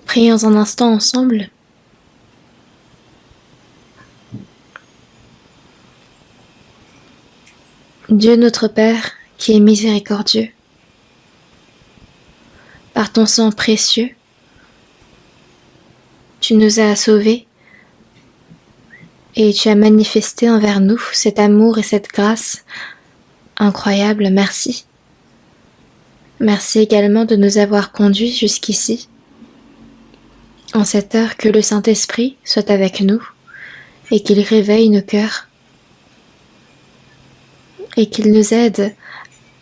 Prions un instant ensemble. Dieu notre Père, qui est miséricordieux, par ton sang précieux, tu nous as sauvés et tu as manifesté envers nous cet amour et cette grâce incroyable. Merci. Merci également de nous avoir conduits jusqu'ici. En cette heure, que le Saint-Esprit soit avec nous et qu'il réveille nos cœurs et qu'il nous aide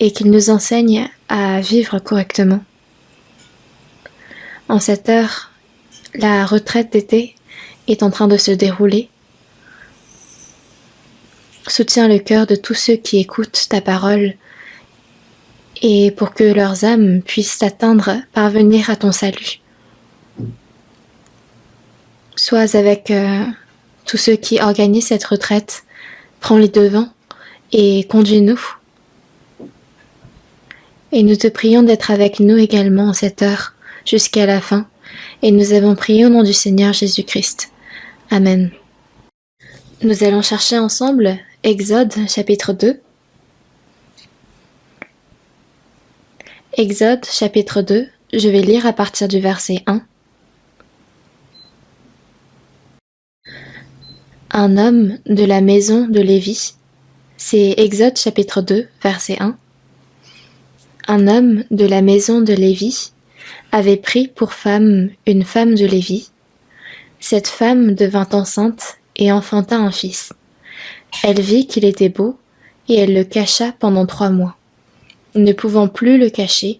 et qu'il nous enseigne à vivre correctement. En cette heure, la retraite d'été est en train de se dérouler. Soutiens le cœur de tous ceux qui écoutent ta parole et pour que leurs âmes puissent parvenir à ton salut. Sois avec tous ceux qui organisent cette retraite, prends les devants et conduis-nous. Et nous te prions d'être avec nous également en cette heure, jusqu'à la fin, et nous avons prié au nom du Seigneur Jésus-Christ. Amen. Nous allons chercher ensemble Exode chapitre 2. Exode chapitre 2, je vais lire à partir du verset 1. Un homme de la maison de Lévi, c'est Exode chapitre 2, verset 1. Un homme de la maison de Lévi avait pris pour femme une femme de Lévi. Cette femme devint enceinte et enfanta un fils. Elle vit qu'il était beau et elle le cacha pendant 3 mois. Ne pouvant plus le cacher,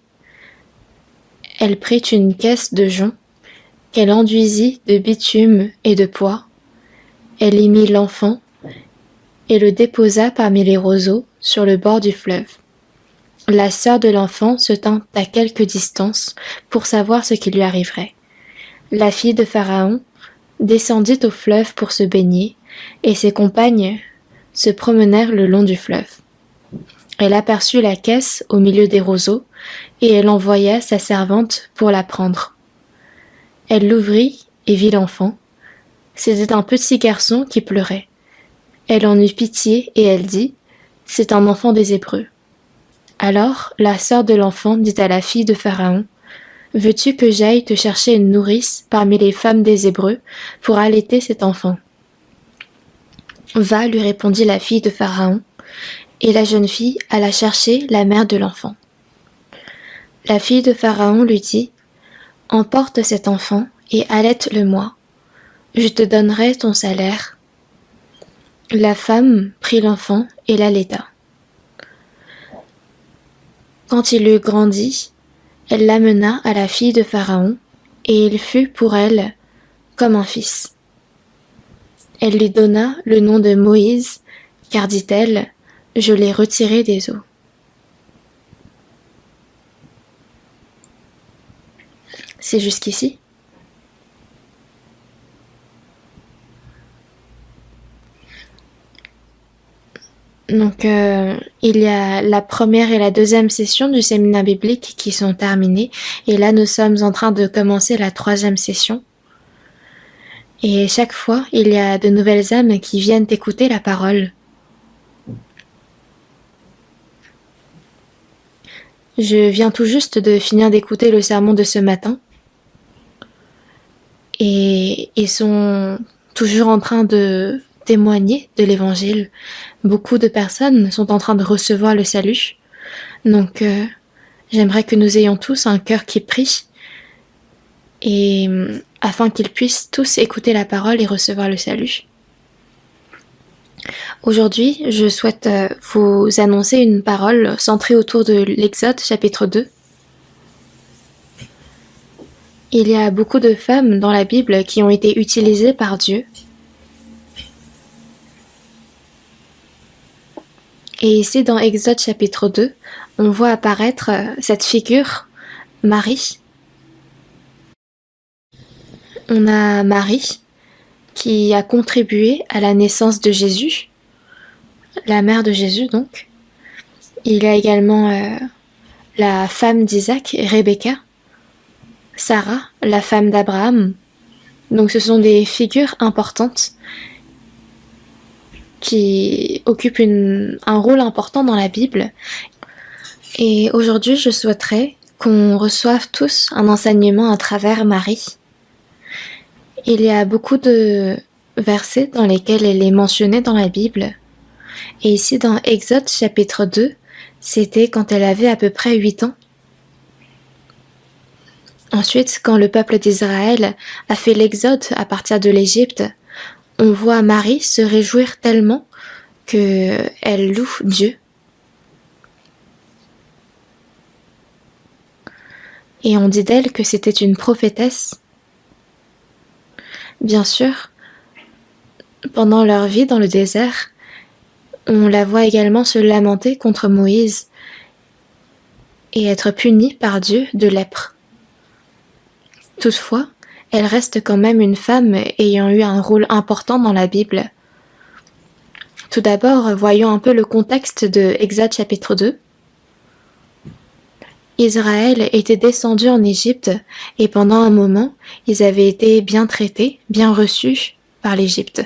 elle prit une caisse de jonc qu'elle enduisit de bitume et de poix. Elle y mit l'enfant et le déposa parmi les roseaux sur le bord du fleuve. La sœur de l'enfant se tint à quelque distance pour savoir ce qui lui arriverait. La fille de Pharaon descendit au fleuve pour se baigner, et ses compagnes se promenèrent le long du fleuve. Elle aperçut la caisse au milieu des roseaux, et elle envoya sa servante pour la prendre. Elle l'ouvrit et vit l'enfant. C'était un petit garçon qui pleurait. Elle en eut pitié et elle dit : « C'est un enfant des Hébreux. » Alors la sœur de l'enfant dit à la fille de Pharaon : « Veux-tu que j'aille te chercher une nourrice parmi les femmes des Hébreux pour allaiter cet enfant ?» Va, lui répondit la fille de Pharaon, et la jeune fille alla chercher la mère de l'enfant. La fille de Pharaon lui dit : « Emporte cet enfant et allaite-le-moi. Je te donnerai ton salaire. » La femme prit l'enfant et l'allaita. Quand il eut grandi, elle l'amena à la fille de Pharaon, et il fut pour elle comme un fils. Elle lui donna le nom de Moïse, car dit-elle : « Je l'ai retiré des eaux. » C'est jusqu'ici. Donc, il y a la première et la deuxième session du séminaire biblique qui sont terminées. Et là, nous sommes en train de commencer la 3e session. Et chaque fois, il y a de nouvelles âmes qui viennent écouter la parole. Je viens tout juste de finir d'écouter le sermon de ce matin. Et ils sont toujours en train de témoigner de l'évangile. Beaucoup de personnes sont en train de recevoir le salut. Donc, j'aimerais que nous ayons tous un cœur qui prie, et afin qu'ils puissent tous écouter la parole et recevoir le salut. Aujourd'hui, je souhaite vous annoncer une parole centrée autour de l'Exode chapitre 2. Il y a beaucoup de femmes dans la Bible qui ont été utilisées par Dieu. Et ici, dans Exode chapitre 2, on voit apparaître cette figure, Marie. On a Marie qui a contribué à la naissance de Jésus, la mère de Jésus donc. Il y a également la femme d'Isaac, Rebecca, Sarah, la femme d'Abraham. Donc ce sont des figures importantes qui occupent un rôle important dans la Bible. Et aujourd'hui, je souhaiterais qu'on reçoive tous un enseignement à travers Marie. Il y a beaucoup de versets dans lesquels elle est mentionnée dans la Bible. Et ici, dans Exode chapitre 2, c'était quand elle avait à peu près 8 ans. Ensuite, quand le peuple d'Israël a fait l'exode à partir de l'Égypte, on voit Marie se réjouir tellement qu'elle loue Dieu. Et on dit d'elle que c'était une prophétesse. Bien sûr, pendant leur vie dans le désert, on la voit également se lamenter contre Moïse et être punie par Dieu de lèpre. Toutefois, elle reste quand même une femme ayant eu un rôle important dans la Bible. Tout d'abord, voyons un peu le contexte de Exode chapitre 2. Israël était descendu en Égypte et pendant un moment, ils avaient été bien traités, bien reçus par l'Égypte.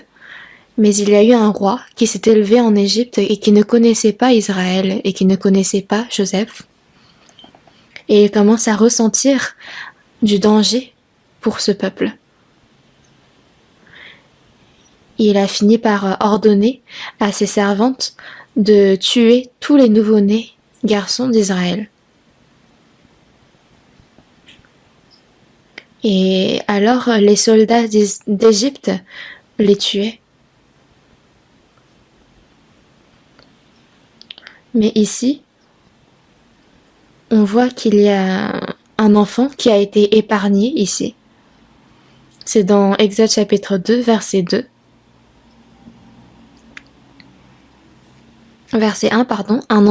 Mais il y a eu un roi qui s'est élevé en Égypte et qui ne connaissait pas Israël et qui ne connaissait pas Joseph. Et il commence à ressentir du danger pour ce peuple. Il a fini par ordonner à ses servantes de tuer tous les nouveau-nés garçons d'Israël. Et alors les soldats d'Égypte les tuaient. Mais ici, on voit qu'il y a un enfant qui a été épargné ici. C'est dans Exode chapitre 2, verset 2. Verset 1, pardon. Un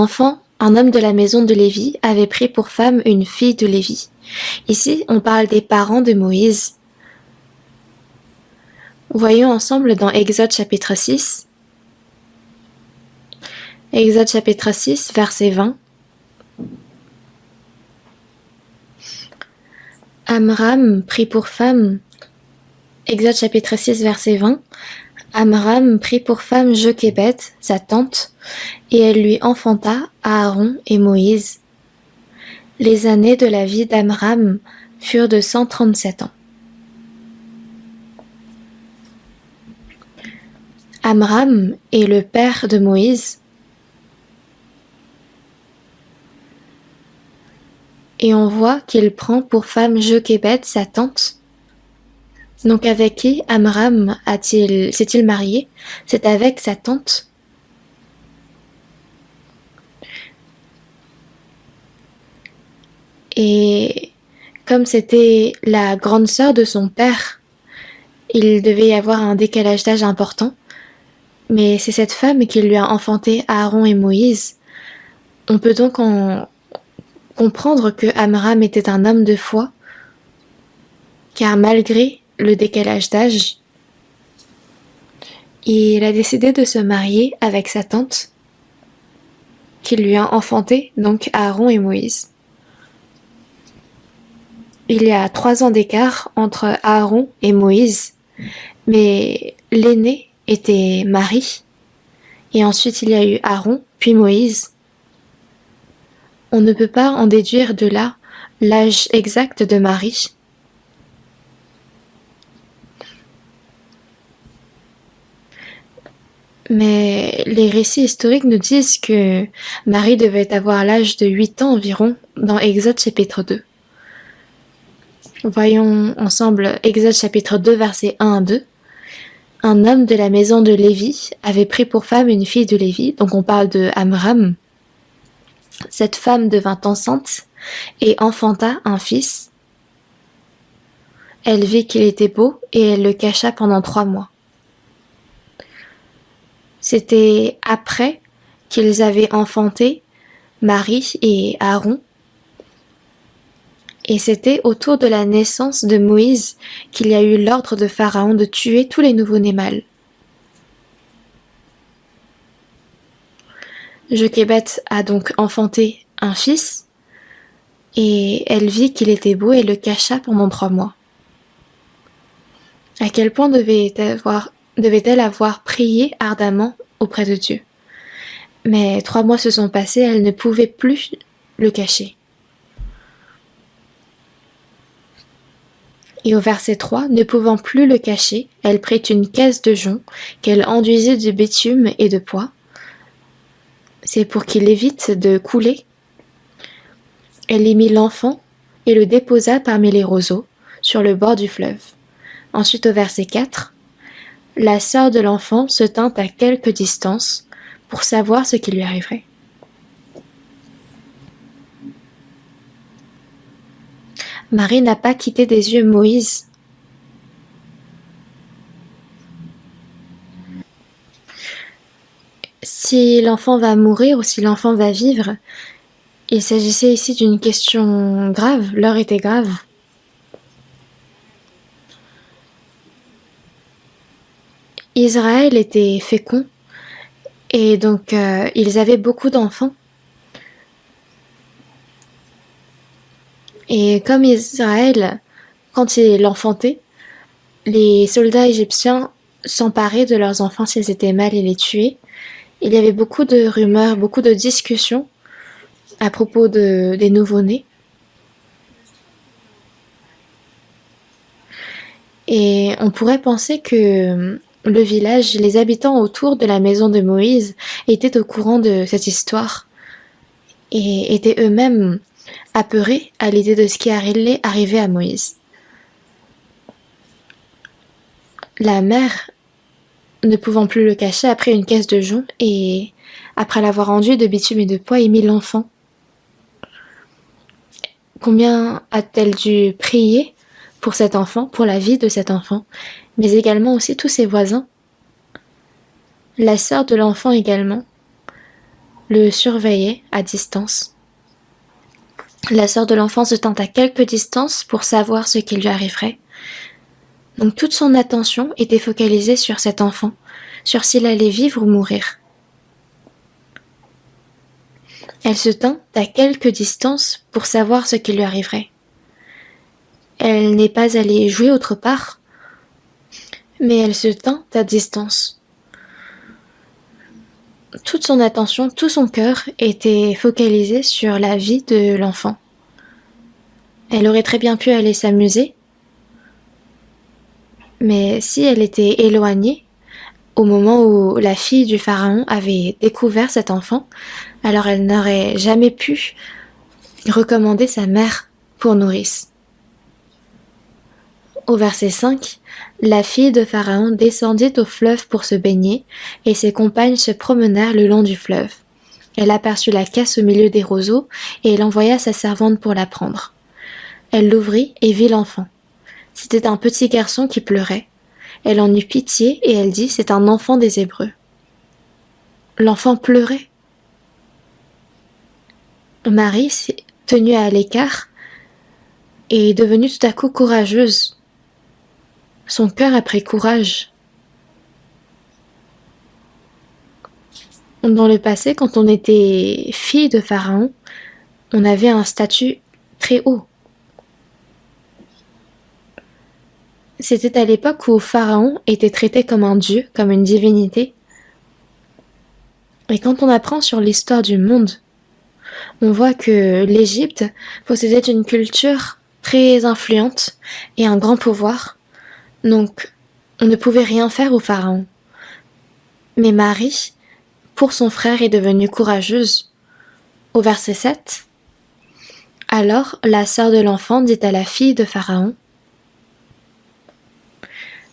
homme de la maison de Lévi avait pris pour femme une fille de Lévi. Ici, on parle des parents de Moïse. Voyons ensemble dans Exode chapitre 6. Exode chapitre 6, verset 20. Amram prit pour femme, Exode chapitre 6, verset 20, Amram prit pour femme Jochébed, sa tante, et elle lui enfanta Aaron et Moïse. Les années de la vie d'Amram furent de 137 ans. Amram est le père de Moïse. Et on voit qu'il prend pour femme Jochébed, sa tante. Donc avec qui Amram s'est-il marié? C'est avec sa tante. Et comme c'était la grande sœur de son père, il devait y avoir un décalage d'âge important. Mais c'est cette femme qui lui a enfanté Aaron et Moïse. On peut donc comprendre que Amram était un homme de foi, car malgré le décalage d'âge, il a décidé de se marier avec sa tante, qui lui a enfanté donc Aaron et Moïse. Il y a 3 ans d'écart entre Aaron et Moïse, mais l'aîné était Marie, et ensuite il y a eu Aaron, puis Moïse. On ne peut pas en déduire de là l'âge exact de Marie. Mais les récits historiques nous disent que Marie devait avoir l'âge de 8 ans environ dans Exode chapitre 2. Voyons ensemble Exode chapitre 2 versets 1 à 2. Un homme de la maison de Lévi avait pris pour femme une fille de Lévi, donc on parle de Amram. Cette femme devint enceinte et enfanta un fils. Elle vit qu'il était beau et elle le cacha pendant 3 mois. C'était après qu'ils avaient enfanté Marie et Aaron. Et c'était autour de la naissance de Moïse qu'il y a eu l'ordre de Pharaon de tuer tous les nouveau-nés mâles. Jochébed a donc enfanté un fils, et elle vit qu'il était beau et le cacha pendant 3 mois. À quel point devait-elle avoir prié ardemment auprès de Dieu? Mais 3 mois se sont passés, elle ne pouvait plus le cacher. Et au verset 3, ne pouvant plus le cacher, elle prit une caisse de jonc qu'elle enduisit de bitume et de poix. C'est pour qu'il évite de couler. Elle y mit l'enfant et le déposa parmi les roseaux, sur le bord du fleuve. Ensuite au verset 4, la sœur de l'enfant se tint à quelque distance pour savoir ce qui lui arriverait. Marie n'a pas quitté des yeux Moïse. Si l'enfant va mourir ou si l'enfant va vivre, il s'agissait ici d'une question grave, l'heure était grave. Israël était fécond et donc ils avaient beaucoup d'enfants. Et comme Israël, quand il enfantait, les soldats égyptiens s'emparaient de leurs enfants s'ils étaient mâles et les tuaient. Il y avait beaucoup de rumeurs, beaucoup de discussions à propos des nouveau-nés. Et on pourrait penser que le village, les habitants autour de la maison de Moïse étaient au courant de cette histoire et étaient eux-mêmes apeurés à l'idée de ce qui allait arriver à Moïse. La mère, ne pouvant plus le cacher, a pris une caisse de jonc et, après l'avoir enduit de bitume et de poix, y mit l'enfant. Combien a-t-elle dû prier pour cet enfant, pour la vie de cet enfant, mais également aussi tous ses voisins. La sœur de l'enfant également le surveillait à distance. La sœur de l'enfant se tint à quelque distance pour savoir ce qui lui arriverait. Donc toute son attention était focalisée sur cet enfant, sur s'il allait vivre ou mourir. Elle se tint à quelque distance pour savoir ce qui lui arriverait. Elle n'est pas allée jouer autre part, mais elle se tint à distance. Toute son attention, tout son cœur était focalisé sur la vie de l'enfant. Elle aurait très bien pu aller s'amuser, mais si elle était éloignée, au moment où la fille du pharaon avait découvert cet enfant, alors elle n'aurait jamais pu recommander sa mère pour nourrice. Au verset 5, la fille de Pharaon descendit au fleuve pour se baigner, et ses compagnes se promenèrent le long du fleuve. Elle aperçut la caisse au milieu des roseaux, et elle envoya sa servante pour la prendre. Elle l'ouvrit et vit l'enfant. C'était un petit garçon qui pleurait. Elle en eut pitié et elle dit, c'est un enfant des Hébreux. L'enfant pleurait. Marie, tenue à l'écart, est devenue tout à coup courageuse. Son cœur a pris courage. Dans le passé, quand on était fille de Pharaon, on avait un statut très haut. C'était à l'époque où Pharaon était traité comme un dieu, comme une divinité. Et quand on apprend sur l'histoire du monde, on voit que l'Égypte possédait une culture très influente et un grand pouvoir. Donc, on ne pouvait rien faire au Pharaon. Mais Marie, pour son frère, est devenue courageuse. Au verset 7, alors la sœur de l'enfant dit à la fille de Pharaon,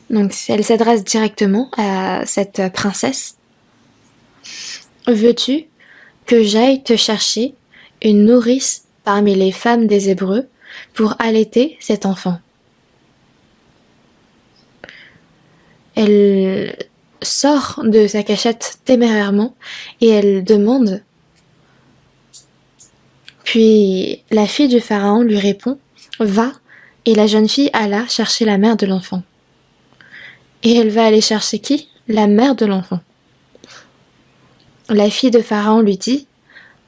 donc elle s'adresse directement à cette princesse, veux-tu que j'aille te chercher une nourrice parmi les femmes des Hébreux pour allaiter cet enfant? Elle sort de sa cachette témérairement et elle demande. Puis la fille du pharaon lui répond, va, et la jeune fille alla chercher la mère de l'enfant. Et elle va aller chercher qui? La mère de l'enfant. La fille de pharaon lui dit,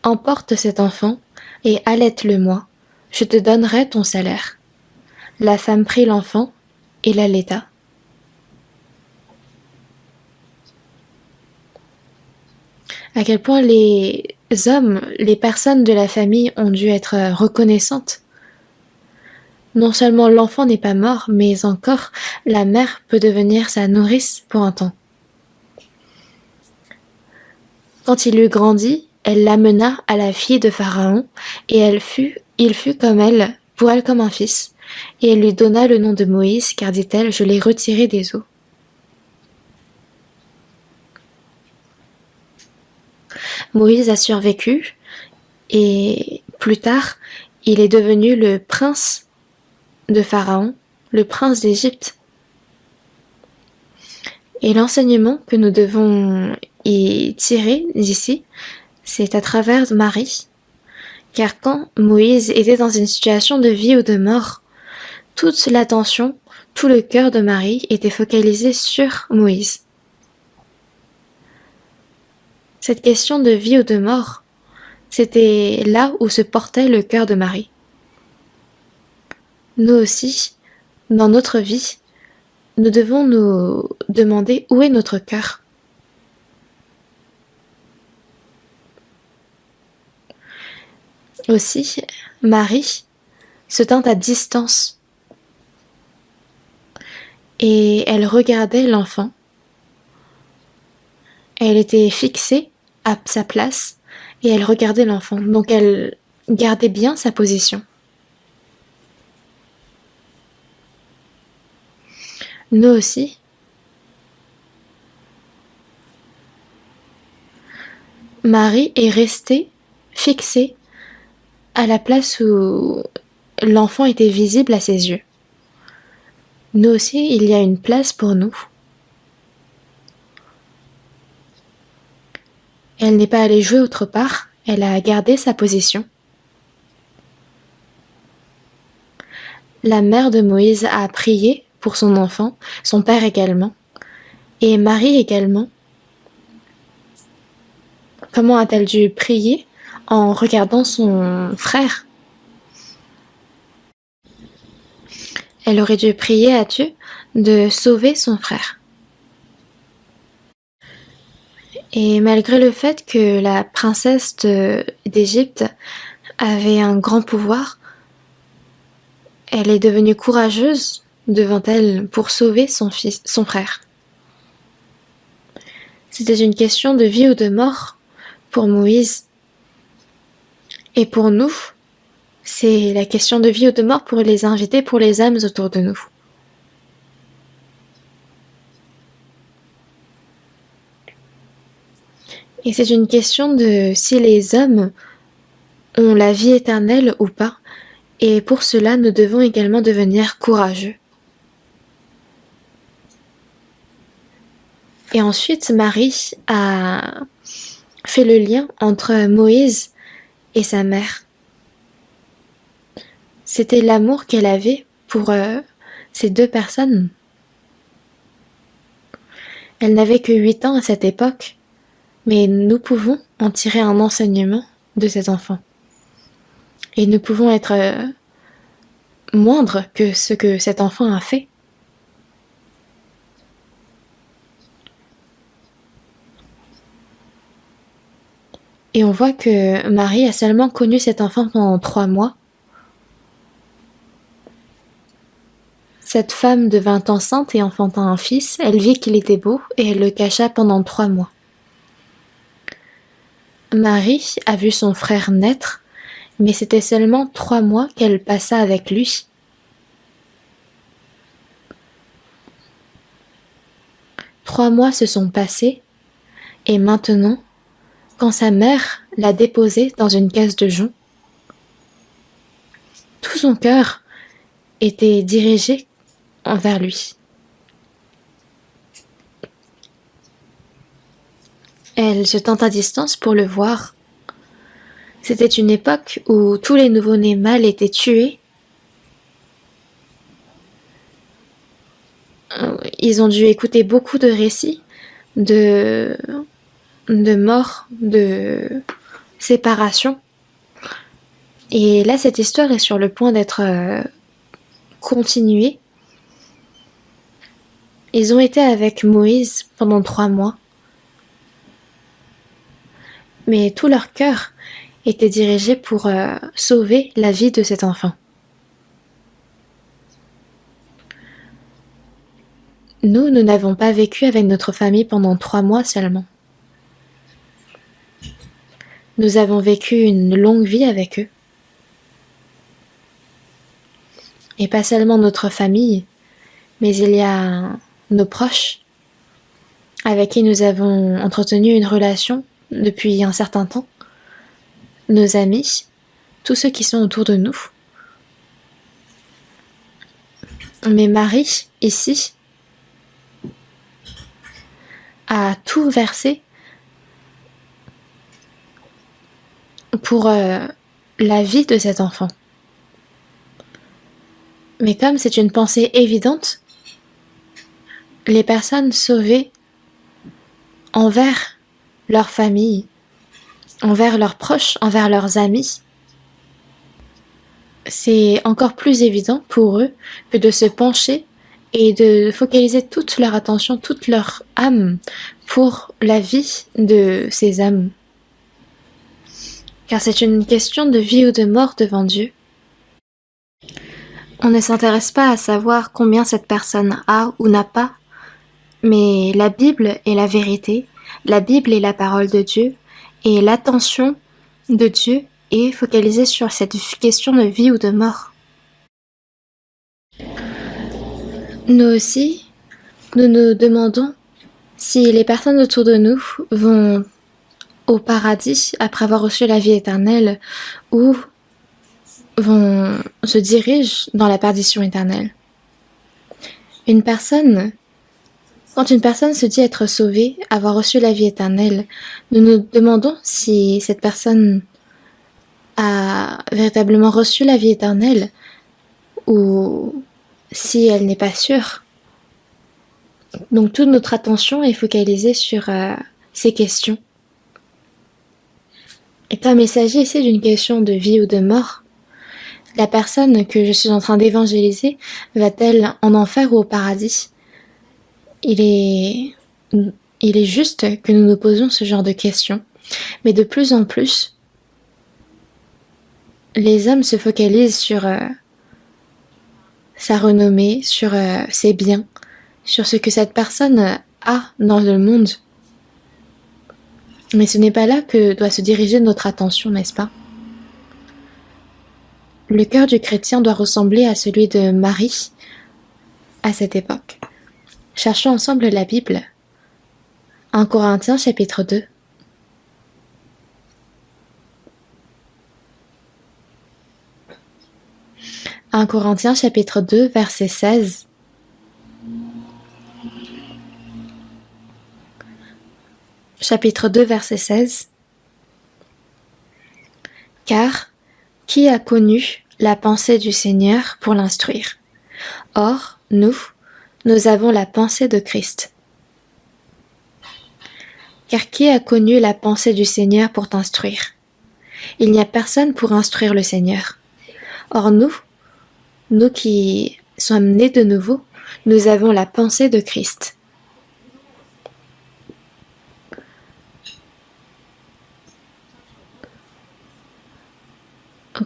emporte cet enfant et allaite-le-moi, je te donnerai ton salaire. La femme prit l'enfant et l'allaita. À quel point les hommes, les personnes de la famille ont dû être reconnaissantes. Non seulement l'enfant n'est pas mort, mais encore la mère peut devenir sa nourrice pour un temps. Quand il eut grandi, elle l'amena à la fille de Pharaon, et il fut comme elle, pour elle comme un fils. Et elle lui donna le nom de Moïse, car dit-elle, je l'ai retiré des eaux. Moïse a survécu, et plus tard, il est devenu le prince de Pharaon, le prince d'Égypte. Et l'enseignement que nous devons y tirer d'ici, c'est à travers Marie. Car quand Moïse était dans une situation de vie ou de mort, toute l'attention, tout le cœur de Marie était focalisé sur Moïse. Cette question de vie ou de mort, c'était là où se portait le cœur de Marie. Nous aussi, dans notre vie, nous devons nous demander où est notre cœur. Aussi, Marie se tint à distance et elle regardait l'enfant. Elle était fixée à sa place et elle regardait l'enfant. Donc elle gardait bien sa position. Nous aussi, Marie est restée fixée à la place où l'enfant était visible à ses yeux. Nous aussi, il y a une place pour nous. Elle n'est pas allée jouer autre part, elle a gardé sa position. La mère de Moïse a prié pour son enfant, son père également, et Marie également. Comment a-t-elle dû prier? En regardant son frère. Elle aurait dû prier à Dieu de sauver son frère. Et malgré le fait que la princesse d'Égypte avait un grand pouvoir, elle est devenue courageuse devant elle pour sauver son frère. C'était une question de vie ou de mort pour Moïse. Et pour nous, c'est la question de vie ou de mort pour les invités, pour les âmes autour de nous. Et c'est une question de si les hommes ont la vie éternelle ou pas. Et pour cela, nous devons également devenir courageux. Et ensuite, Marie a fait le lien entre Moïse et sa mère. C'était l'amour qu'elle avait pour ces deux personnes. Elle n'avait que 8 ans à cette époque, mais nous pouvons en tirer un enseignement de ces enfants. Et nous pouvons être moindres que ce que cet enfant a fait. Et on voit que Marie a seulement connu cet enfant pendant 3 mois. Cette femme devint enceinte et enfanta un fils. Elle vit qu'il était beau et elle le cacha pendant 3 mois. Marie a vu son frère naître, mais c'était seulement 3 mois qu'elle passa avec lui. Trois mois se sont passés, et maintenant, quand sa mère l'a déposé dans une caisse de jonc, tout son cœur était dirigé envers lui. Elle se tint à distance pour le voir. C'était une époque où tous les nouveau-nés mâles étaient tués. Ils ont dû écouter beaucoup de récits de morts, de séparation. Et là, cette histoire est sur le point d'être continuée. Ils ont été avec Moïse pendant 3 mois. Mais tout leur cœur était dirigé pour sauver la vie de cet enfant. Nous n'avons pas vécu avec notre famille pendant 3 mois seulement. Nous avons vécu une longue vie avec eux. Et pas seulement notre famille, mais il y a nos proches avec qui nous avons entretenu une relation depuis un certain temps, nos amis, tous ceux qui sont autour de nous. Mais Marie, ici, a tout versé pour la vie de cet enfant. Mais comme c'est une pensée évidente, les personnes sauvées envers leur famille, envers leurs proches, envers leurs amis, c'est encore plus évident pour eux que de se pencher et de focaliser toute leur attention, toute leur âme pour la vie de ces âmes. Car c'est une question de vie ou de mort devant Dieu. On ne s'intéresse pas à savoir combien cette personne a ou n'a pas, mais la Bible est la vérité, la Bible est la parole de Dieu, et l'attention de Dieu est focalisée sur cette question de vie ou de mort. Nous aussi, nous nous demandons si les personnes autour de nous vont au paradis après avoir reçu la vie éternelle ou se dirigent dans la perdition éternelle. Quand une personne se dit être sauvée, avoir reçu la vie éternelle, nous nous demandons si cette personne a véritablement reçu la vie éternelle ou si elle n'est pas sûre. Donc toute notre attention est focalisée sur ces questions. Et comme il s'agit ici d'une question de vie ou de mort, la personne que je suis en train d'évangéliser va-t-elle en enfer ou au paradis ? Il est juste que nous nous posons ce genre de questions, mais de plus en plus, les hommes se focalisent sur sa renommée, sur ses biens, sur ce que cette personne a dans le monde. Mais ce n'est pas là que doit se diriger notre attention, n'est-ce pas ? Le cœur du chrétien doit ressembler à celui de Marie à cette époque. Cherchons ensemble la Bible. 1 Corinthiens chapitre 2. « 1 Corinthiens chapitre 2, verset 16. Chapitre 2, verset 16. Car qui a connu la pensée du Seigneur pour l'instruire ? Or, nous avons la pensée de Christ. Car qui a connu la pensée du Seigneur pour t'instruire ? Il n'y a personne pour instruire le Seigneur. Or nous qui sommes nés de nouveau, nous avons la pensée de Christ.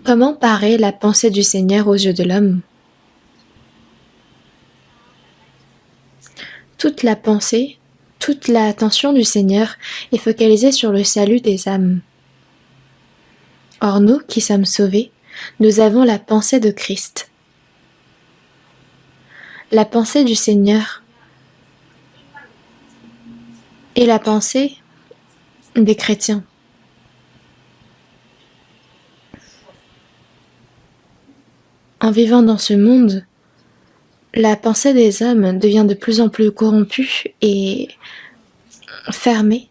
Comment paraît la pensée du Seigneur aux yeux de l'homme ? Toute la pensée, toute l'attention du Seigneur est focalisée sur le salut des âmes. Or nous qui sommes sauvés, nous avons la pensée de Christ. La pensée du Seigneur est la pensée des chrétiens. En vivant dans ce monde, la pensée des hommes devient de plus en plus corrompue et fermée.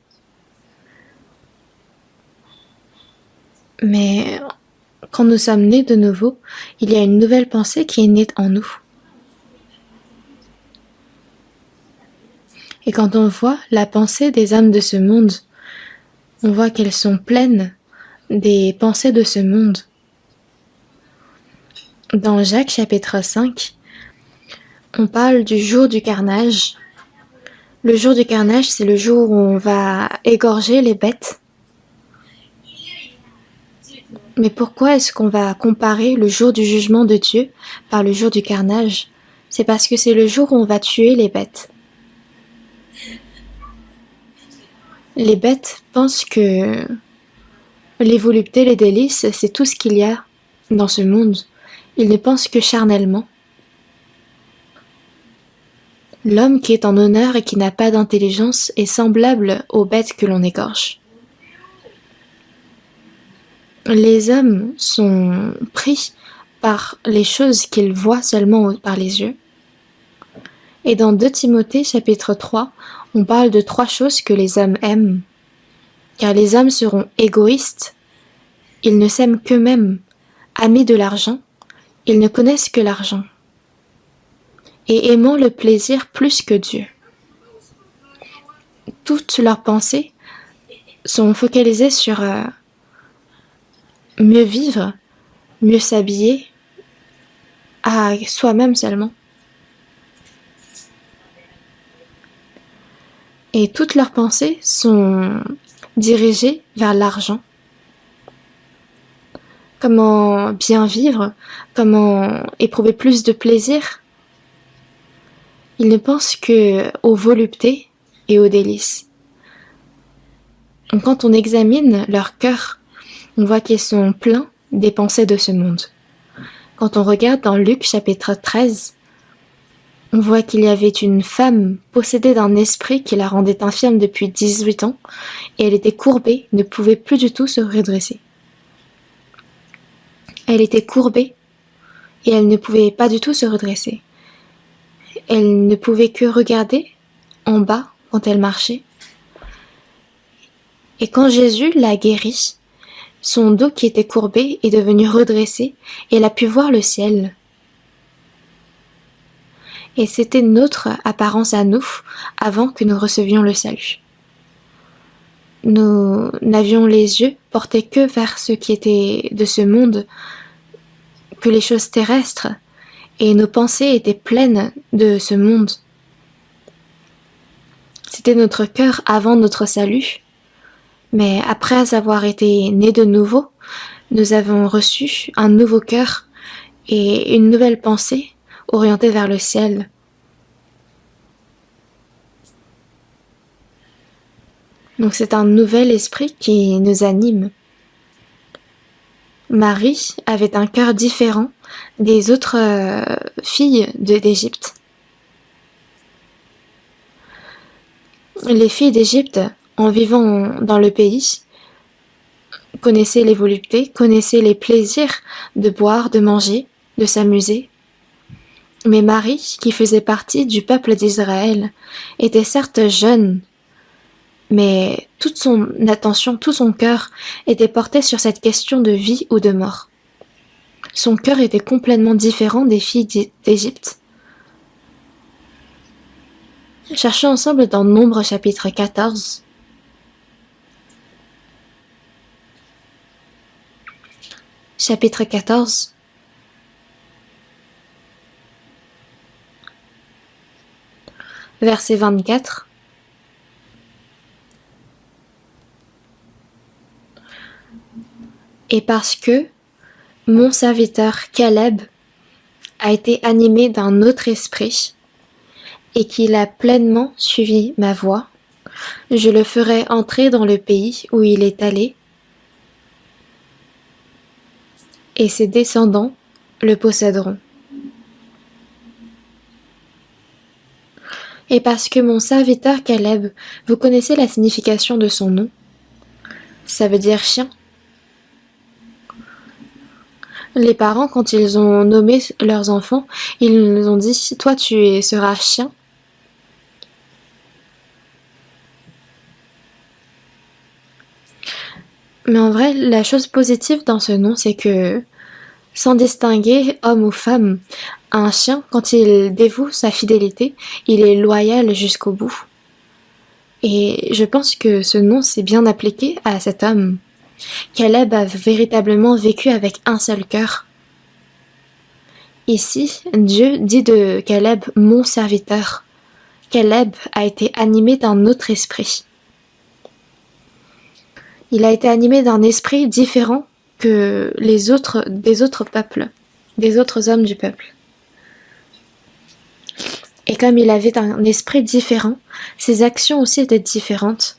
Mais quand nous sommes nés de nouveau, il y a une nouvelle pensée qui est née en nous. Et quand on voit la pensée des âmes de ce monde, on voit qu'elles sont pleines des pensées de ce monde. Dans Jacques chapitre 5, on parle du jour du carnage. Le jour du carnage, c'est le jour où on va égorger les bêtes. Mais pourquoi est-ce qu'on va comparer le jour du jugement de Dieu par le jour du carnage? C'est parce que c'est le jour où on va tuer les bêtes. Les bêtes pensent que les voluptés, les délices, c'est tout ce qu'il y a dans ce monde. Ils ne pensent que charnellement. L'homme qui est en honneur et qui n'a pas d'intelligence est semblable aux bêtes que l'on égorge. Les hommes sont pris par les choses qu'ils voient seulement par les yeux. Et dans 2 Timothée chapitre 3, on parle de 3 choses que les hommes aiment. Car les hommes seront égoïstes, ils ne s'aiment qu'eux-mêmes, amis de l'argent, ils ne connaissent que l'argent, et aimant le plaisir plus que Dieu. Toutes leurs pensées sont focalisées sur mieux vivre, mieux s'habiller, à soi-même seulement. Et toutes leurs pensées sont dirigées vers l'argent. Comment bien vivre, comment éprouver plus de plaisir. Ils ne pensent qu'aux voluptés et aux délices. Donc, quand on examine leur cœur, on voit qu'ils sont pleins des pensées de ce monde. Quand on regarde dans Luc chapitre 13, on voit qu'il y avait une femme possédée d'un esprit qui la rendait infirme depuis 18 ans, et elle était courbée, ne pouvait plus du tout se redresser. Elle était courbée, et elle ne pouvait pas du tout se redresser. Elle ne pouvait que regarder en bas quand elle marchait. Et quand Jésus l'a guérie, son dos qui était courbé est devenu redressé, et elle a pu voir le ciel. Et c'était notre apparence à nous avant que nous recevions le salut. Nous n'avions les yeux portés que vers ce qui était de ce monde, que les choses terrestres, et nos pensées étaient pleines de ce monde. C'était notre cœur avant notre salut, mais après avoir été nés de nouveau, nous avons reçu un nouveau cœur et une nouvelle pensée orientée vers le ciel. Donc c'est un nouvel esprit qui nous anime. Marie avait un cœur différent des autres filles d'Égypte. Les filles d'Égypte, en vivant dans le pays, connaissaient les voluptés, connaissaient les plaisirs de boire, de manger, de s'amuser. Mais Marie, qui faisait partie du peuple d'Israël, était certes jeune, mais toute son attention, tout son cœur était porté sur cette question de vie ou de mort. Son cœur était complètement différent des filles d'Égypte. Cherchons ensemble dans Nombre chapitre 14. Chapitre 14. Verset 24. Et parce que mon serviteur Caleb a été animé d'un autre esprit et qu'il a pleinement suivi ma voie, je le ferai entrer dans le pays où il est allé, et ses descendants le posséderont. Et parce que mon serviteur Caleb, vous connaissez la signification de son nom, ça veut dire chien. Les parents, quand ils ont nommé leurs enfants, ils nous ont dit « Toi, tu seras chien ». Mais en vrai, la chose positive dans ce nom, c'est que, sans distinguer homme ou femme, un chien, quand il dévoue sa fidélité, il est loyal jusqu'au bout. Et je pense que ce nom s'est bien appliqué à cet homme. Caleb a véritablement vécu avec un seul cœur. Ici, Dieu dit de Caleb, mon serviteur. Caleb a été animé d'un autre esprit. Il a été animé d'un esprit différent que des autres peuples, des autres hommes du peuple. Et comme il avait un esprit différent, ses actions aussi étaient différentes.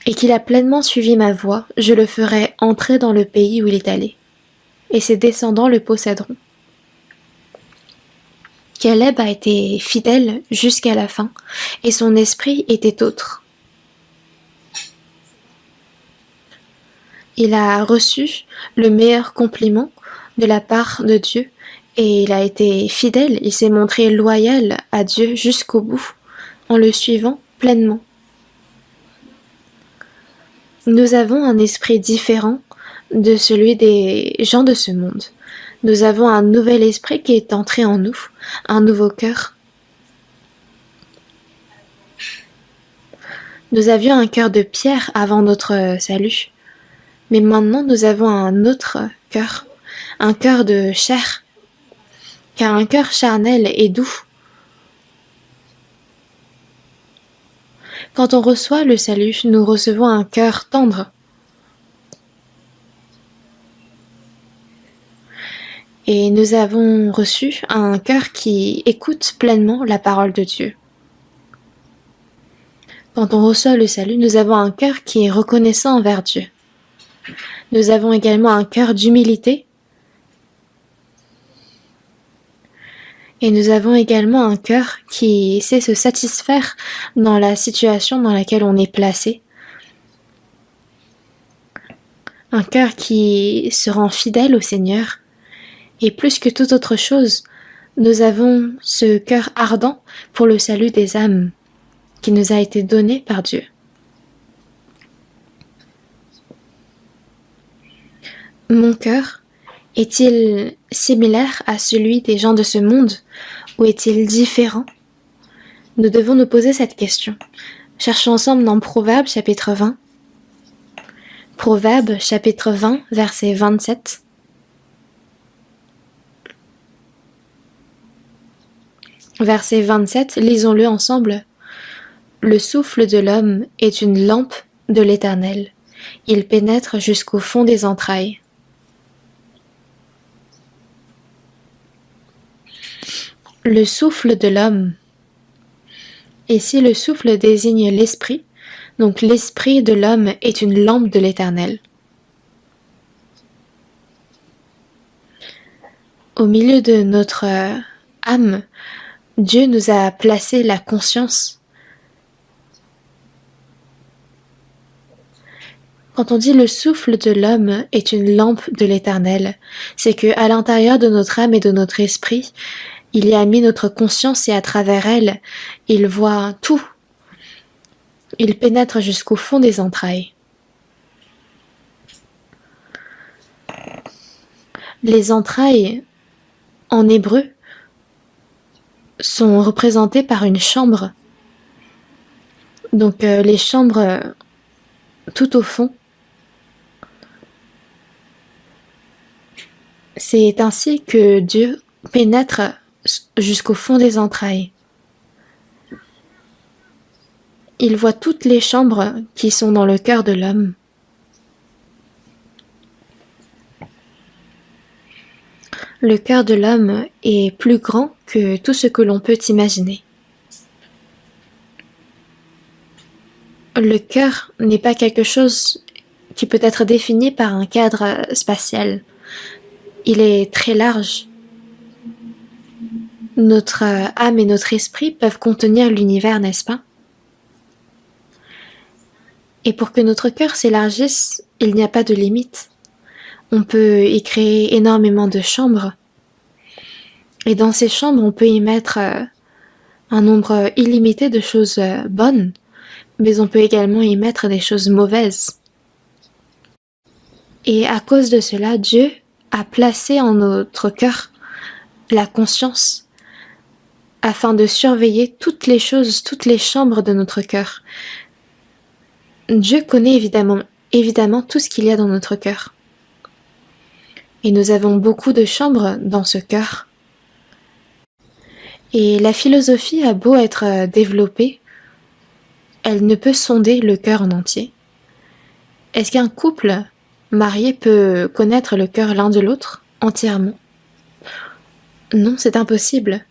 Et qu'il a pleinement suivi ma voie, je le ferai entrer dans le pays où il est allé. Et ses descendants le posséderont. Caleb a été fidèle jusqu'à la fin, et son esprit était autre. Il a reçu le meilleur compliment de la part de Dieu, et il a été fidèle, il s'est montré loyal à Dieu jusqu'au bout, en le suivant pleinement. Nous avons un esprit différent de celui des gens de ce monde. Nous avons un nouvel esprit qui est entré en nous, un nouveau cœur. Nous avions un cœur de pierre avant notre salut, mais maintenant nous avons un autre cœur, un cœur de chair, car un cœur charnel est doux. Quand on reçoit le salut, nous recevons un cœur tendre. Et nous avons reçu un cœur qui écoute pleinement la parole de Dieu. Quand on reçoit le salut, nous avons un cœur qui est reconnaissant envers Dieu. Nous avons également un cœur d'humilité. Et nous avons également un cœur qui sait se satisfaire dans la situation dans laquelle on est placé. Un cœur qui se rend fidèle au Seigneur. Et plus que toute autre chose, nous avons ce cœur ardent pour le salut des âmes qui nous a été donné par Dieu. Mon cœur est-il similaire à celui des gens de ce monde ou est-il différent? Nous devons nous poser cette question. Cherchons ensemble dans Proverbes chapitre 20. Proverbes chapitre 20, verset 27. Verset 27, lisons-le ensemble. Le souffle de l'homme est une lampe de l'Éternel. Il pénètre jusqu'au fond des entrailles. Le souffle de l'homme. Ici, le souffle désigne l'esprit. Donc, l'esprit de l'homme est une lampe de l'Éternel. Au milieu de notre âme, Dieu nous a placé la conscience. Quand on dit le souffle de l'homme est une lampe de l'Éternel, c'est que à l'intérieur de notre âme et de notre esprit, il y a mis notre conscience et à travers elle, il voit tout. Il pénètre jusqu'au fond des entrailles. Les entrailles, en hébreu, sont représentées par une chambre. Donc les chambres tout au fond. C'est ainsi que Dieu pénètre jusqu'au fond des entrailles. Il voit toutes les chambres qui sont dans le cœur de l'homme. Le cœur de l'homme est plus grand que tout ce que l'on peut imaginer. Le cœur n'est pas quelque chose qui peut être défini par un cadre spatial. Il est très large. Notre âme et notre esprit peuvent contenir l'univers, n'est-ce pas? Et pour que notre cœur s'élargisse, il n'y a pas de limite. On peut y créer énormément de chambres. Et dans ces chambres, on peut y mettre un nombre illimité de choses bonnes, mais on peut également y mettre des choses mauvaises. Et à cause de cela, Dieu a placé en notre cœur la conscience afin de surveiller toutes les choses, toutes les chambres de notre cœur. Dieu connaît évidemment tout ce qu'il y a dans notre cœur. Et nous avons beaucoup de chambres dans ce cœur. Et la philosophie a beau être développée, elle ne peut sonder le cœur en entier. Est-ce qu'un couple marié peut connaître le cœur l'un de l'autre entièrement? Non, c'est impossible.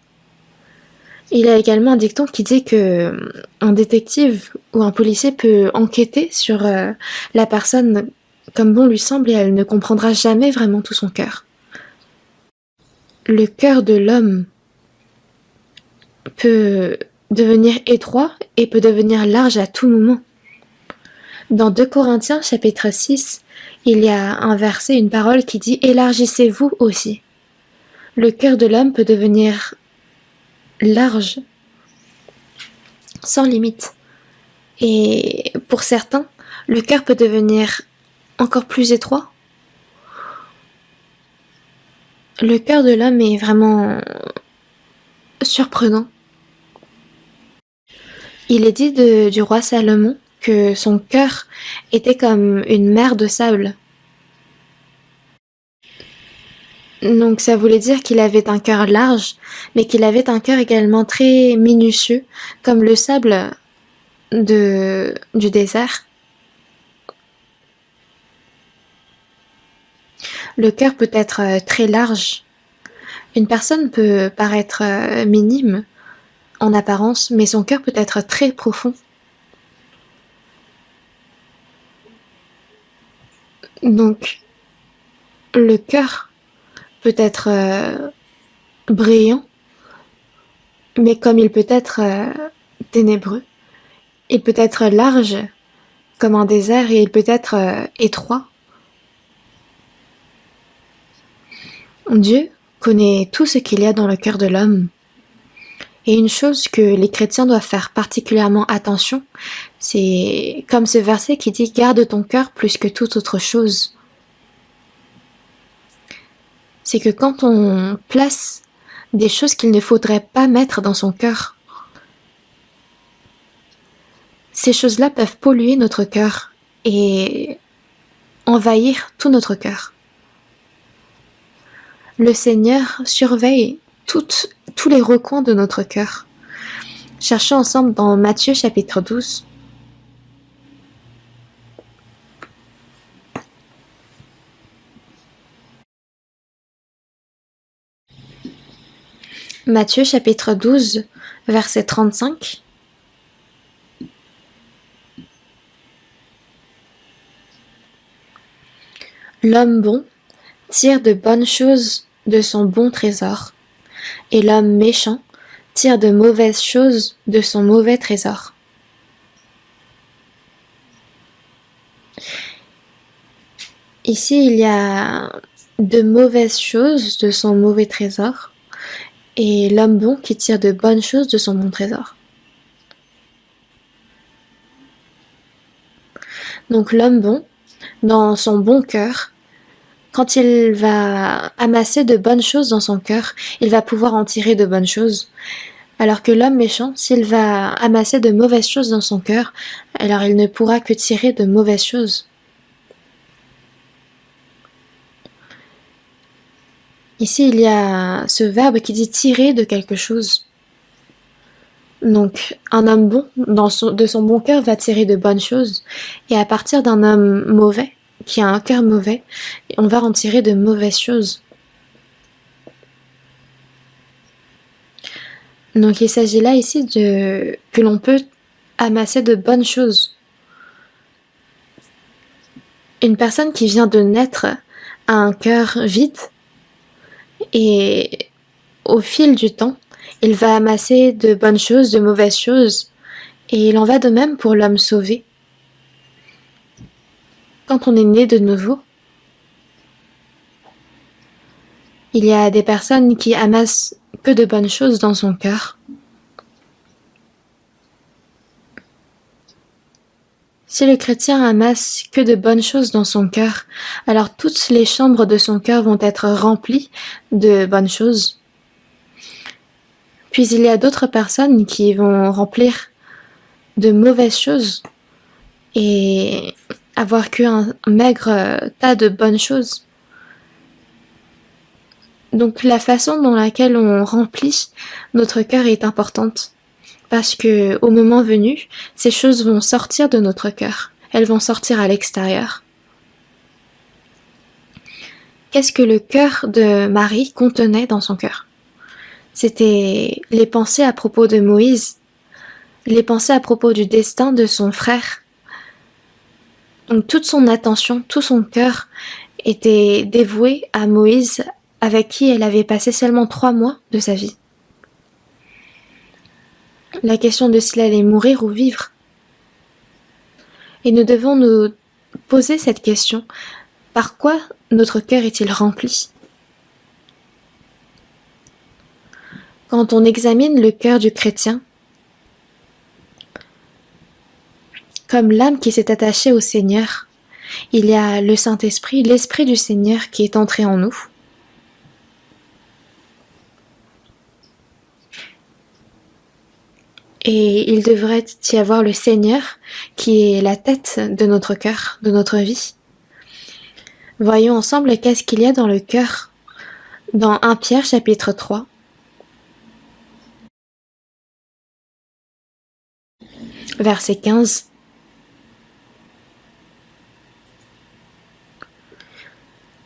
Il y a également un dicton qui dit que un détective ou un policier peut enquêter sur la personne comme bon lui semble et elle ne comprendra jamais vraiment tout son cœur. Le cœur de l'homme peut devenir étroit et peut devenir large à tout moment. Dans 2 Corinthiens chapitre 6, il y a un verset, une parole qui dit « Élargissez-vous aussi ». Le cœur de l'homme peut devenir large, sans limite. Et pour certains, le cœur peut devenir encore plus étroit. Le cœur de l'homme est vraiment surprenant. Il est dit du roi Salomon que son cœur était comme une mer de sable. Donc ça voulait dire qu'il avait un cœur large, mais qu'il avait un cœur également très minutieux, comme le sable du désert. Le cœur peut être très large. Une personne peut paraître minime en apparence, mais son cœur peut être très profond. Donc, le cœur peut être brillant, mais comme il peut être ténébreux. Il peut être large comme un désert et il peut être étroit. Dieu connaît tout ce qu'il y a dans le cœur de l'homme. Et une chose que les chrétiens doivent faire particulièrement attention, c'est comme ce verset qui dit « Garde ton cœur plus que toute autre chose ». C'est que quand on place des choses qu'il ne faudrait pas mettre dans son cœur, ces choses-là peuvent polluer notre cœur et envahir tout notre cœur. Le Seigneur surveille tous les recoins de notre cœur. Cherchons ensemble dans Matthieu chapitre 12. Matthieu chapitre 12, verset 35. L'homme bon tire de bonnes choses de son bon trésor, et l'homme méchant tire de mauvaises choses de son mauvais trésor. Ici, il y a de mauvaises choses de son mauvais trésor, et l'homme bon qui tire de bonnes choses de son bon trésor. Donc l'homme bon, dans son bon cœur, quand il va amasser de bonnes choses dans son cœur, il va pouvoir en tirer de bonnes choses. Alors que l'homme méchant, s'il va amasser de mauvaises choses dans son cœur, alors il ne pourra que tirer de mauvaises choses. Ici, il y a ce verbe qui dit tirer de quelque chose. Donc, un homme bon, de son bon cœur, va tirer de bonnes choses. Et à partir d'un homme mauvais, qui a un cœur mauvais, on va en tirer de mauvaises choses. Donc, il s'agit là ici que l'on peut amasser de bonnes choses. Une personne qui vient de naître a un cœur vide, et au fil du temps, il va amasser de bonnes choses, de mauvaises choses, et il en va de même pour l'homme sauvé. Quand on est né de nouveau, il y a des personnes qui amassent que de bonnes choses dans son cœur. Si le chrétien amasse que de bonnes choses dans son cœur, alors toutes les chambres de son cœur vont être remplies de bonnes choses. Puis il y a d'autres personnes qui vont remplir de mauvaises choses et avoir qu'un maigre tas de bonnes choses. Donc la façon dans laquelle on remplit notre cœur est importante. Parce que au moment venu, ces choses vont sortir de notre cœur. Elles vont sortir à l'extérieur. Qu'est-ce que le cœur de Marie contenait dans son cœur? C'était les pensées à propos de Moïse, les pensées à propos du destin de son frère. Donc toute son attention, tout son cœur était dévoué à Moïse, avec qui elle avait passé seulement 3 mois de sa vie. La question de s'il allait mourir ou vivre. Et nous devons nous poser cette question. Par quoi notre cœur est-il rempli? Quand on examine le cœur du chrétien, comme l'âme qui s'est attachée au Seigneur, il y a le Saint-Esprit, l'Esprit du Seigneur qui est entré en nous. Et il devrait y avoir le Seigneur qui est la tête de notre cœur, de notre vie. Voyons ensemble qu'est-ce qu'il y a dans le cœur. Dans 1 Pierre chapitre 3, verset 15.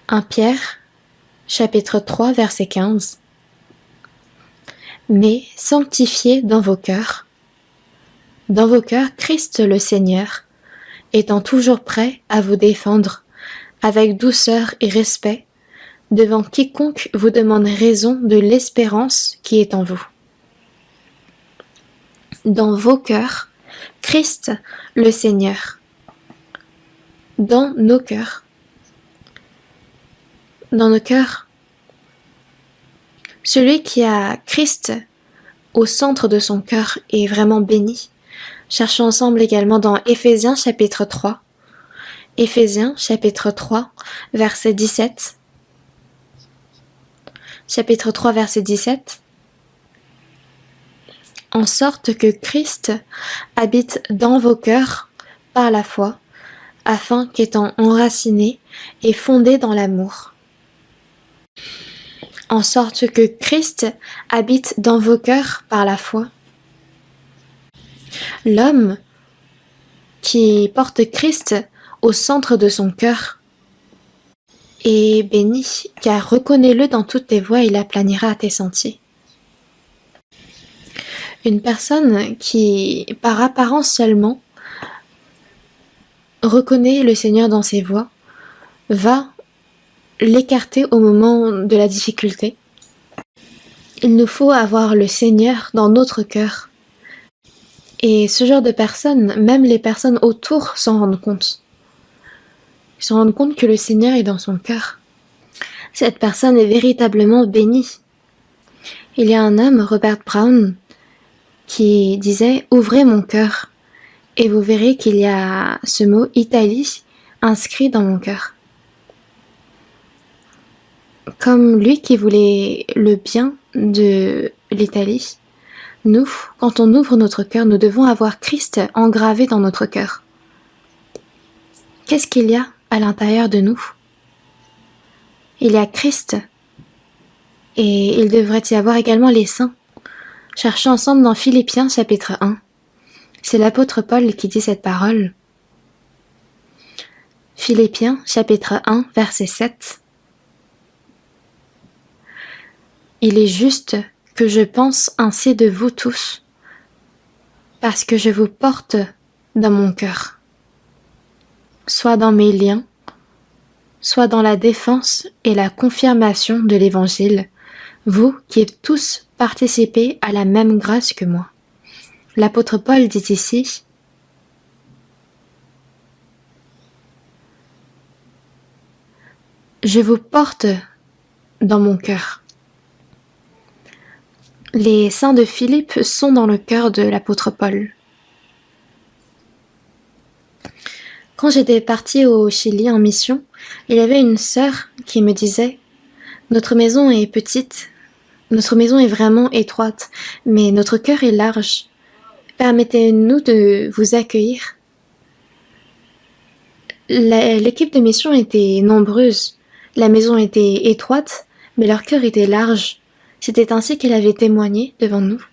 1 Pierre chapitre 3, verset 15. Mais sanctifiez dans vos cœurs Christ le Seigneur, étant toujours prêt à vous défendre avec douceur et respect devant quiconque vous demande raison de l'espérance qui est en vous. Dans vos cœurs, Christ le Seigneur. Dans nos cœurs. Dans nos cœurs. Celui qui a Christ au centre de son cœur est vraiment béni. Cherchons ensemble également dans Éphésiens chapitre 3. Éphésiens chapitre 3, verset 17. Chapitre 3, verset 17. En sorte que Christ habite dans vos cœurs par la foi, afin qu'étant enraciné et fondé dans l'amour. En sorte que Christ habite dans vos cœurs par la foi. L'homme qui porte Christ au centre de son cœur est béni, car reconnais-le dans toutes tes voies, il aplanira à tes sentiers. Une personne qui, par apparence seulement, reconnaît le Seigneur dans ses voies, va l'écarter au moment de la difficulté. Il nous faut avoir le Seigneur dans notre cœur. Et ce genre de personnes, même les personnes autour s'en rendent compte. Ils se rendent compte que le Seigneur est dans son cœur. Cette personne est véritablement bénie. Il y a un homme, Robert Brown, qui disait « Ouvrez mon cœur » et vous verrez qu'il y a ce mot « Italie » inscrit dans mon cœur. Comme lui qui voulait le bien de l'Italie, nous, quand on ouvre notre cœur, nous devons avoir Christ engravé dans notre cœur. Qu'est-ce qu'il y a à l'intérieur de nous? Il y a Christ, et il devrait y avoir également les saints. Cherchons ensemble dans Philippiens chapitre 1. C'est l'apôtre Paul qui dit cette parole. Philippiens chapitre 1, verset 7. Il est juste que je pense ainsi de vous tous, parce que je vous porte dans mon cœur, soit dans mes liens, soit dans la défense et la confirmation de l'Évangile, vous qui êtes tous participés à la même grâce que moi. L'apôtre Paul dit ici, je vous porte dans mon cœur. Les saints de Philippe sont dans le cœur de l'apôtre Paul. Quand j'étais partie au Chili en mission, il y avait une sœur qui me disait « Notre maison est petite, notre maison est vraiment étroite, mais notre cœur est large. Permettez-nous de vous accueillir. » L'équipe de mission était nombreuse, la maison était étroite, mais leur cœur était large. C'était ainsi qu'elle avait témoigné devant nous.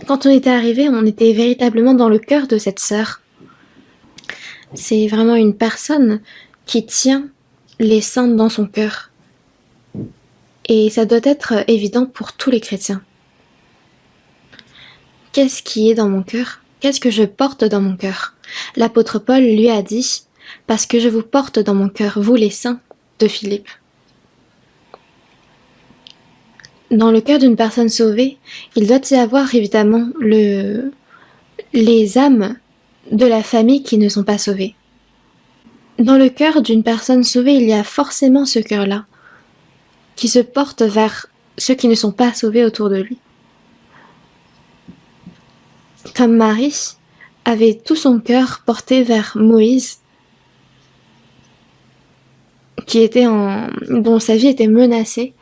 Quand on était arrivé, on était véritablement dans le cœur de cette sœur. C'est vraiment une personne qui tient les saints dans son cœur. Et ça doit être évident pour tous les chrétiens. Qu'est-ce qui est dans mon cœur? Qu'est-ce que je porte dans mon cœur? L'apôtre Paul lui a dit « Parce que je vous porte dans mon cœur, vous les saints de Philippe ». Dans le cœur d'une personne sauvée, il doit y avoir évidemment les âmes de la famille qui ne sont pas sauvées. Dans le cœur d'une personne sauvée, il y a forcément ce cœur-là, qui se porte vers ceux qui ne sont pas sauvés autour de lui. Comme Marie avait tout son cœur porté vers Moïse, dont sa vie était menacée,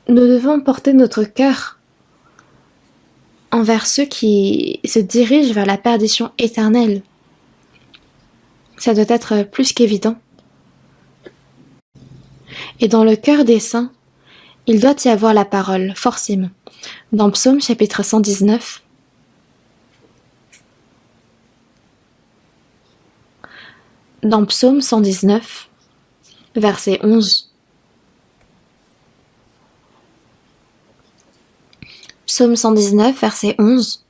nous devons porter notre cœur envers ceux qui se dirigent vers la perdition éternelle. Ça doit être plus qu'évident. Et dans le cœur des saints, il doit y avoir la parole, forcément. Dans Psaume chapitre 119, verset 11, Psaume 119, verset 11,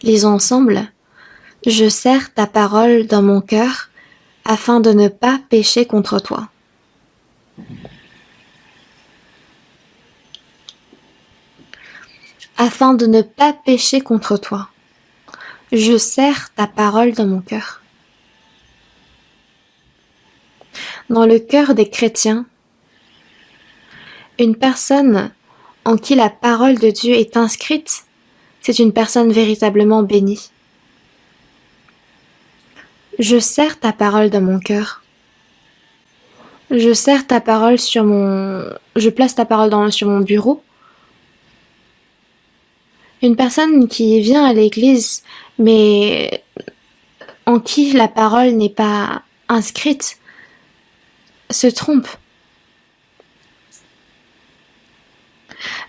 lisons ensemble. « Je serre ta parole dans mon cœur, afin de ne pas pécher contre toi. » Afin de ne pas pécher contre toi. Je serre ta parole dans mon cœur. Dans le cœur des chrétiens, une personne en qui la parole de Dieu est inscrite, c'est une personne véritablement bénie. Je serre ta parole dans mon cœur. Je serre ta parole Je place ta parole sur mon bureau. Une personne qui vient à l'église, mais en qui la parole n'est pas inscrite, se trompe.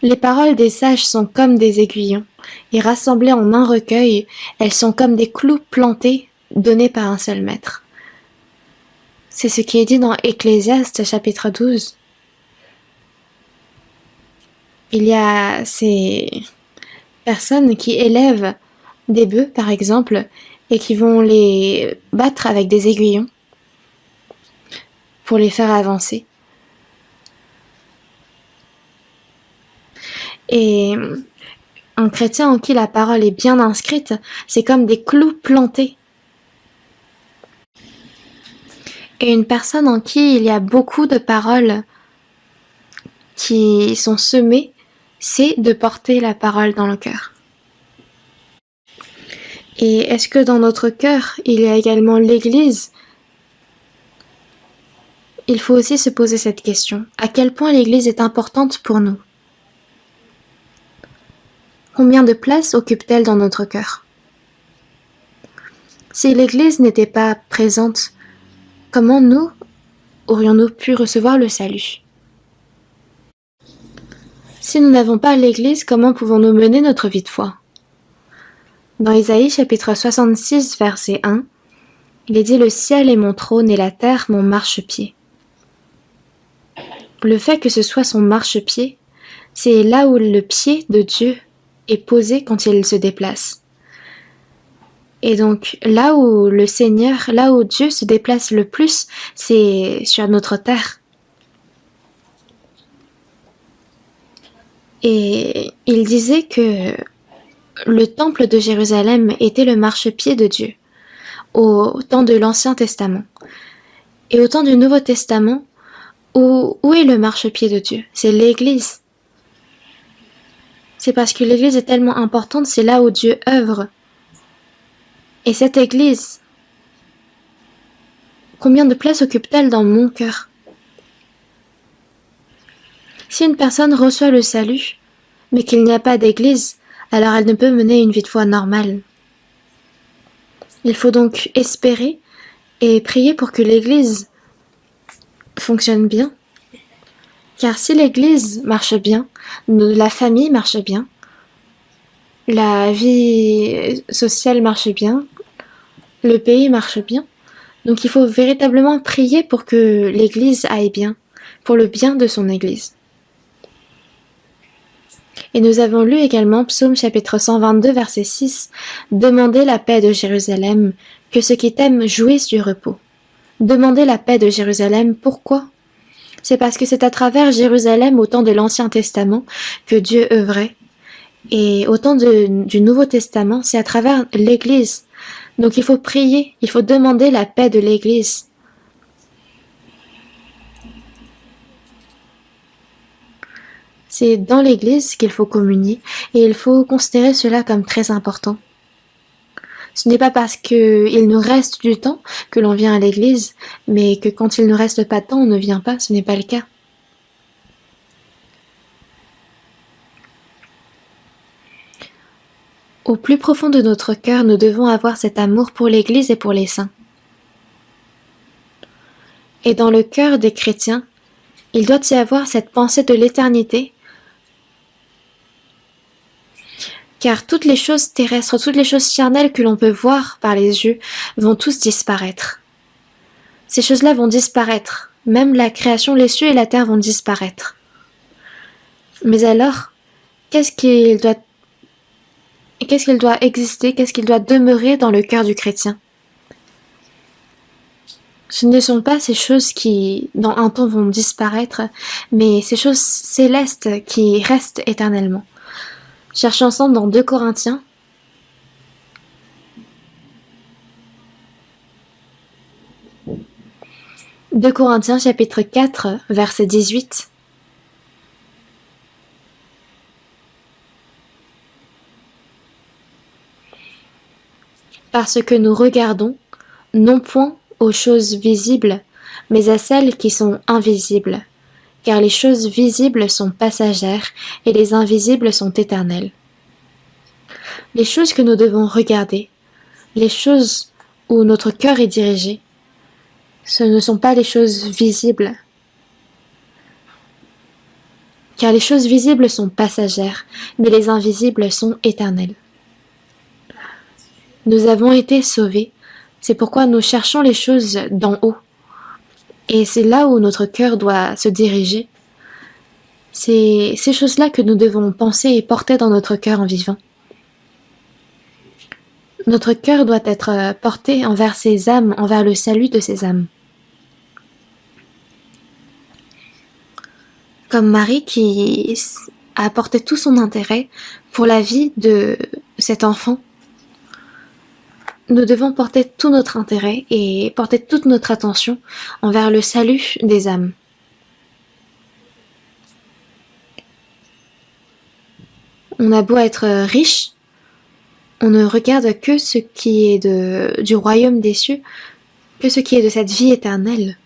Les paroles des sages sont comme des aiguillons, et rassemblées en un recueil, elles sont comme des clous plantés, donnés par un seul maître. C'est ce qui est dit dans Ecclésiaste chapitre 12. Il y a ces personnes qui élèvent des bœufs, par exemple, et qui vont les battre avec des aiguillons pour les faire avancer. Et un chrétien en qui la parole est bien inscrite, c'est comme des clous plantés. Et une personne en qui il y a beaucoup de paroles qui sont semées, c'est de porter la parole dans le cœur. Et est-ce que dans notre cœur, il y a également l'Église? Il faut aussi se poser cette question. À quel point l'Église est importante pour nous? Combien de place occupe-t-elle dans notre cœur? Si l'Église n'était pas présente, comment nous aurions-nous pu recevoir le salut? Si nous n'avons pas l'Église, comment pouvons-nous mener notre vie de foi? Dans Isaïe chapitre 66, verset 1, il est dit « Le ciel est mon trône et la terre mon marchepied ». Le fait que ce soit son marchepied, c'est là où le pied de Dieu est posé quand il se déplace. Et donc, là où Dieu se déplace le plus, c'est sur notre terre. Et il disait que le temple de Jérusalem était le marchepied de Dieu, au temps de l'Ancien Testament. Et au temps du Nouveau Testament, où est le marchepied de Dieu? C'est l'Église. C'est parce que l'Église est tellement importante, c'est là où Dieu œuvre. Et cette Église, combien de place occupe-t-elle dans mon cœur? Si une personne reçoit le salut, mais qu'il n'y a pas d'Église, alors elle ne peut mener une vie de foi normale. Il faut donc espérer et prier pour que l'Église fonctionne bien. Car si l'Église marche bien, la famille marche bien, la vie sociale marche bien, le pays marche bien. Donc il faut véritablement prier pour que l'Église aille bien, pour le bien de son Église. Et nous avons lu également Psaume chapitre 122 verset 6, « Demandez la paix de Jérusalem, que ceux qui t'aiment jouissent du repos. » Demandez la paix de Jérusalem, pourquoi ? C'est parce que c'est à travers Jérusalem au temps de l'Ancien Testament que Dieu œuvrait. Et au temps du Nouveau Testament, c'est à travers l'Église. Donc il faut prier, il faut demander la paix de l'Église. C'est dans l'Église qu'il faut communier et il faut considérer cela comme très important. Ce n'est pas parce qu'il nous reste du temps que l'on vient à l'Église, mais que quand il ne nous reste pas de temps, on ne vient pas, ce n'est pas le cas. Au plus profond de notre cœur, nous devons avoir cet amour pour l'Église et pour les saints. Et dans le cœur des chrétiens, il doit y avoir cette pensée de l'éternité, car toutes les choses terrestres, toutes les choses charnelles que l'on peut voir par les yeux vont tous disparaître. Ces choses-là vont disparaître, même la création, les cieux et la terre vont disparaître. Mais alors, qu'est-ce qu'il doit exister, qu'est-ce qu'il doit demeurer dans le cœur du chrétien ? Ce ne sont pas ces choses qui, dans un temps, vont disparaître, mais ces choses célestes qui restent éternellement. Cherchons ensemble dans 2 Corinthiens. « 2 Corinthiens chapitre 4, verset 18. Parce que nous regardons, non point aux choses visibles, mais à celles qui sont invisibles, car les choses visibles sont passagères et les invisibles sont éternelles. » Les choses que nous devons regarder, les choses où notre cœur est dirigé, ce ne sont pas les choses visibles, car les choses visibles sont passagères, mais les invisibles sont éternelles. Nous avons été sauvés, c'est pourquoi nous cherchons les choses d'en haut. Et c'est là où notre cœur doit se diriger. C'est ces choses-là que nous devons penser et porter dans notre cœur en vivant. Notre cœur doit être porté envers ces âmes, envers le salut de ces âmes. Comme Marie qui a apporté tout son intérêt pour la vie de cet enfant, nous devons porter tout notre intérêt et porter toute notre attention envers le salut des âmes. On a beau être riche, on ne regarde que ce qui est du royaume des cieux, que ce qui est de cette vie éternelle.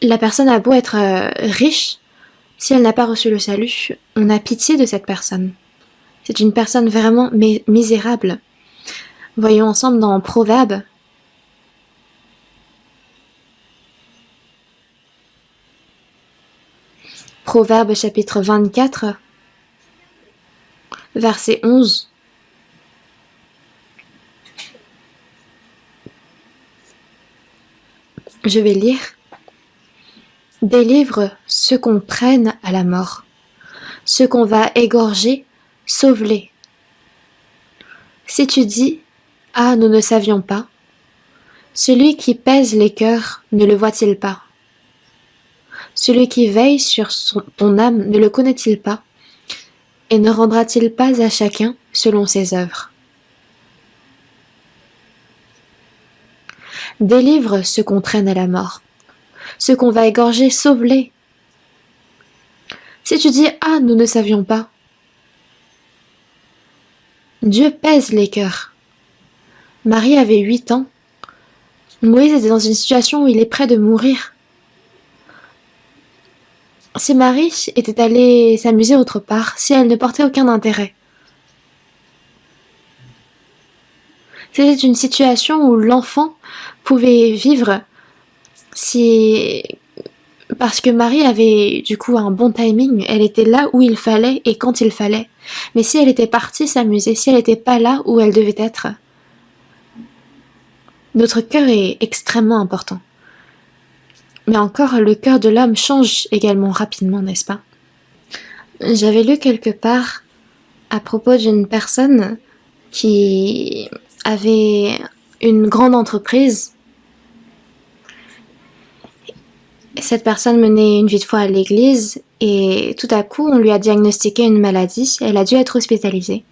La personne a beau être riche, si elle n'a pas reçu le salut, on a pitié de cette personne. C'est une personne vraiment misérable. Voyons ensemble dans Proverbes. Proverbes chapitre 24, verset 11. Je vais lire. Délivre ceux qu'on traîne à la mort. Ceux qu'on va égorger, sauve-les. Si tu dis, ah, nous ne savions pas, celui qui pèse les cœurs ne le voit-il pas? Celui qui veille sur ton âme ne le connaît-il pas? Et ne rendra-t-il pas à chacun selon ses œuvres? Délivre ceux qu'on traîne à la mort. Ceux qu'on va égorger, sauve-les. Si tu dis, ah, nous ne savions pas, Dieu pèse les cœurs. Marie avait 8 ans. Moïse était dans une situation où il est près de mourir. Si Marie était allée s'amuser autre part, si elle ne portait aucun intérêt, c'était une situation où l'enfant pouvait vivre si Parce que Marie avait du coup un bon timing, elle était là où il fallait et quand il fallait. Mais si elle était partie s'amuser, si elle n'était pas là où elle devait être, notre cœur est extrêmement important. Mais encore, le cœur de l'homme change également rapidement, n'est-ce pas? J'avais lu quelque part à propos d'une personne qui avait une grande entreprise. Cette personne menait une vie de foi à l'église et tout à coup on lui a diagnostiqué une maladie, elle a dû être hospitalisée.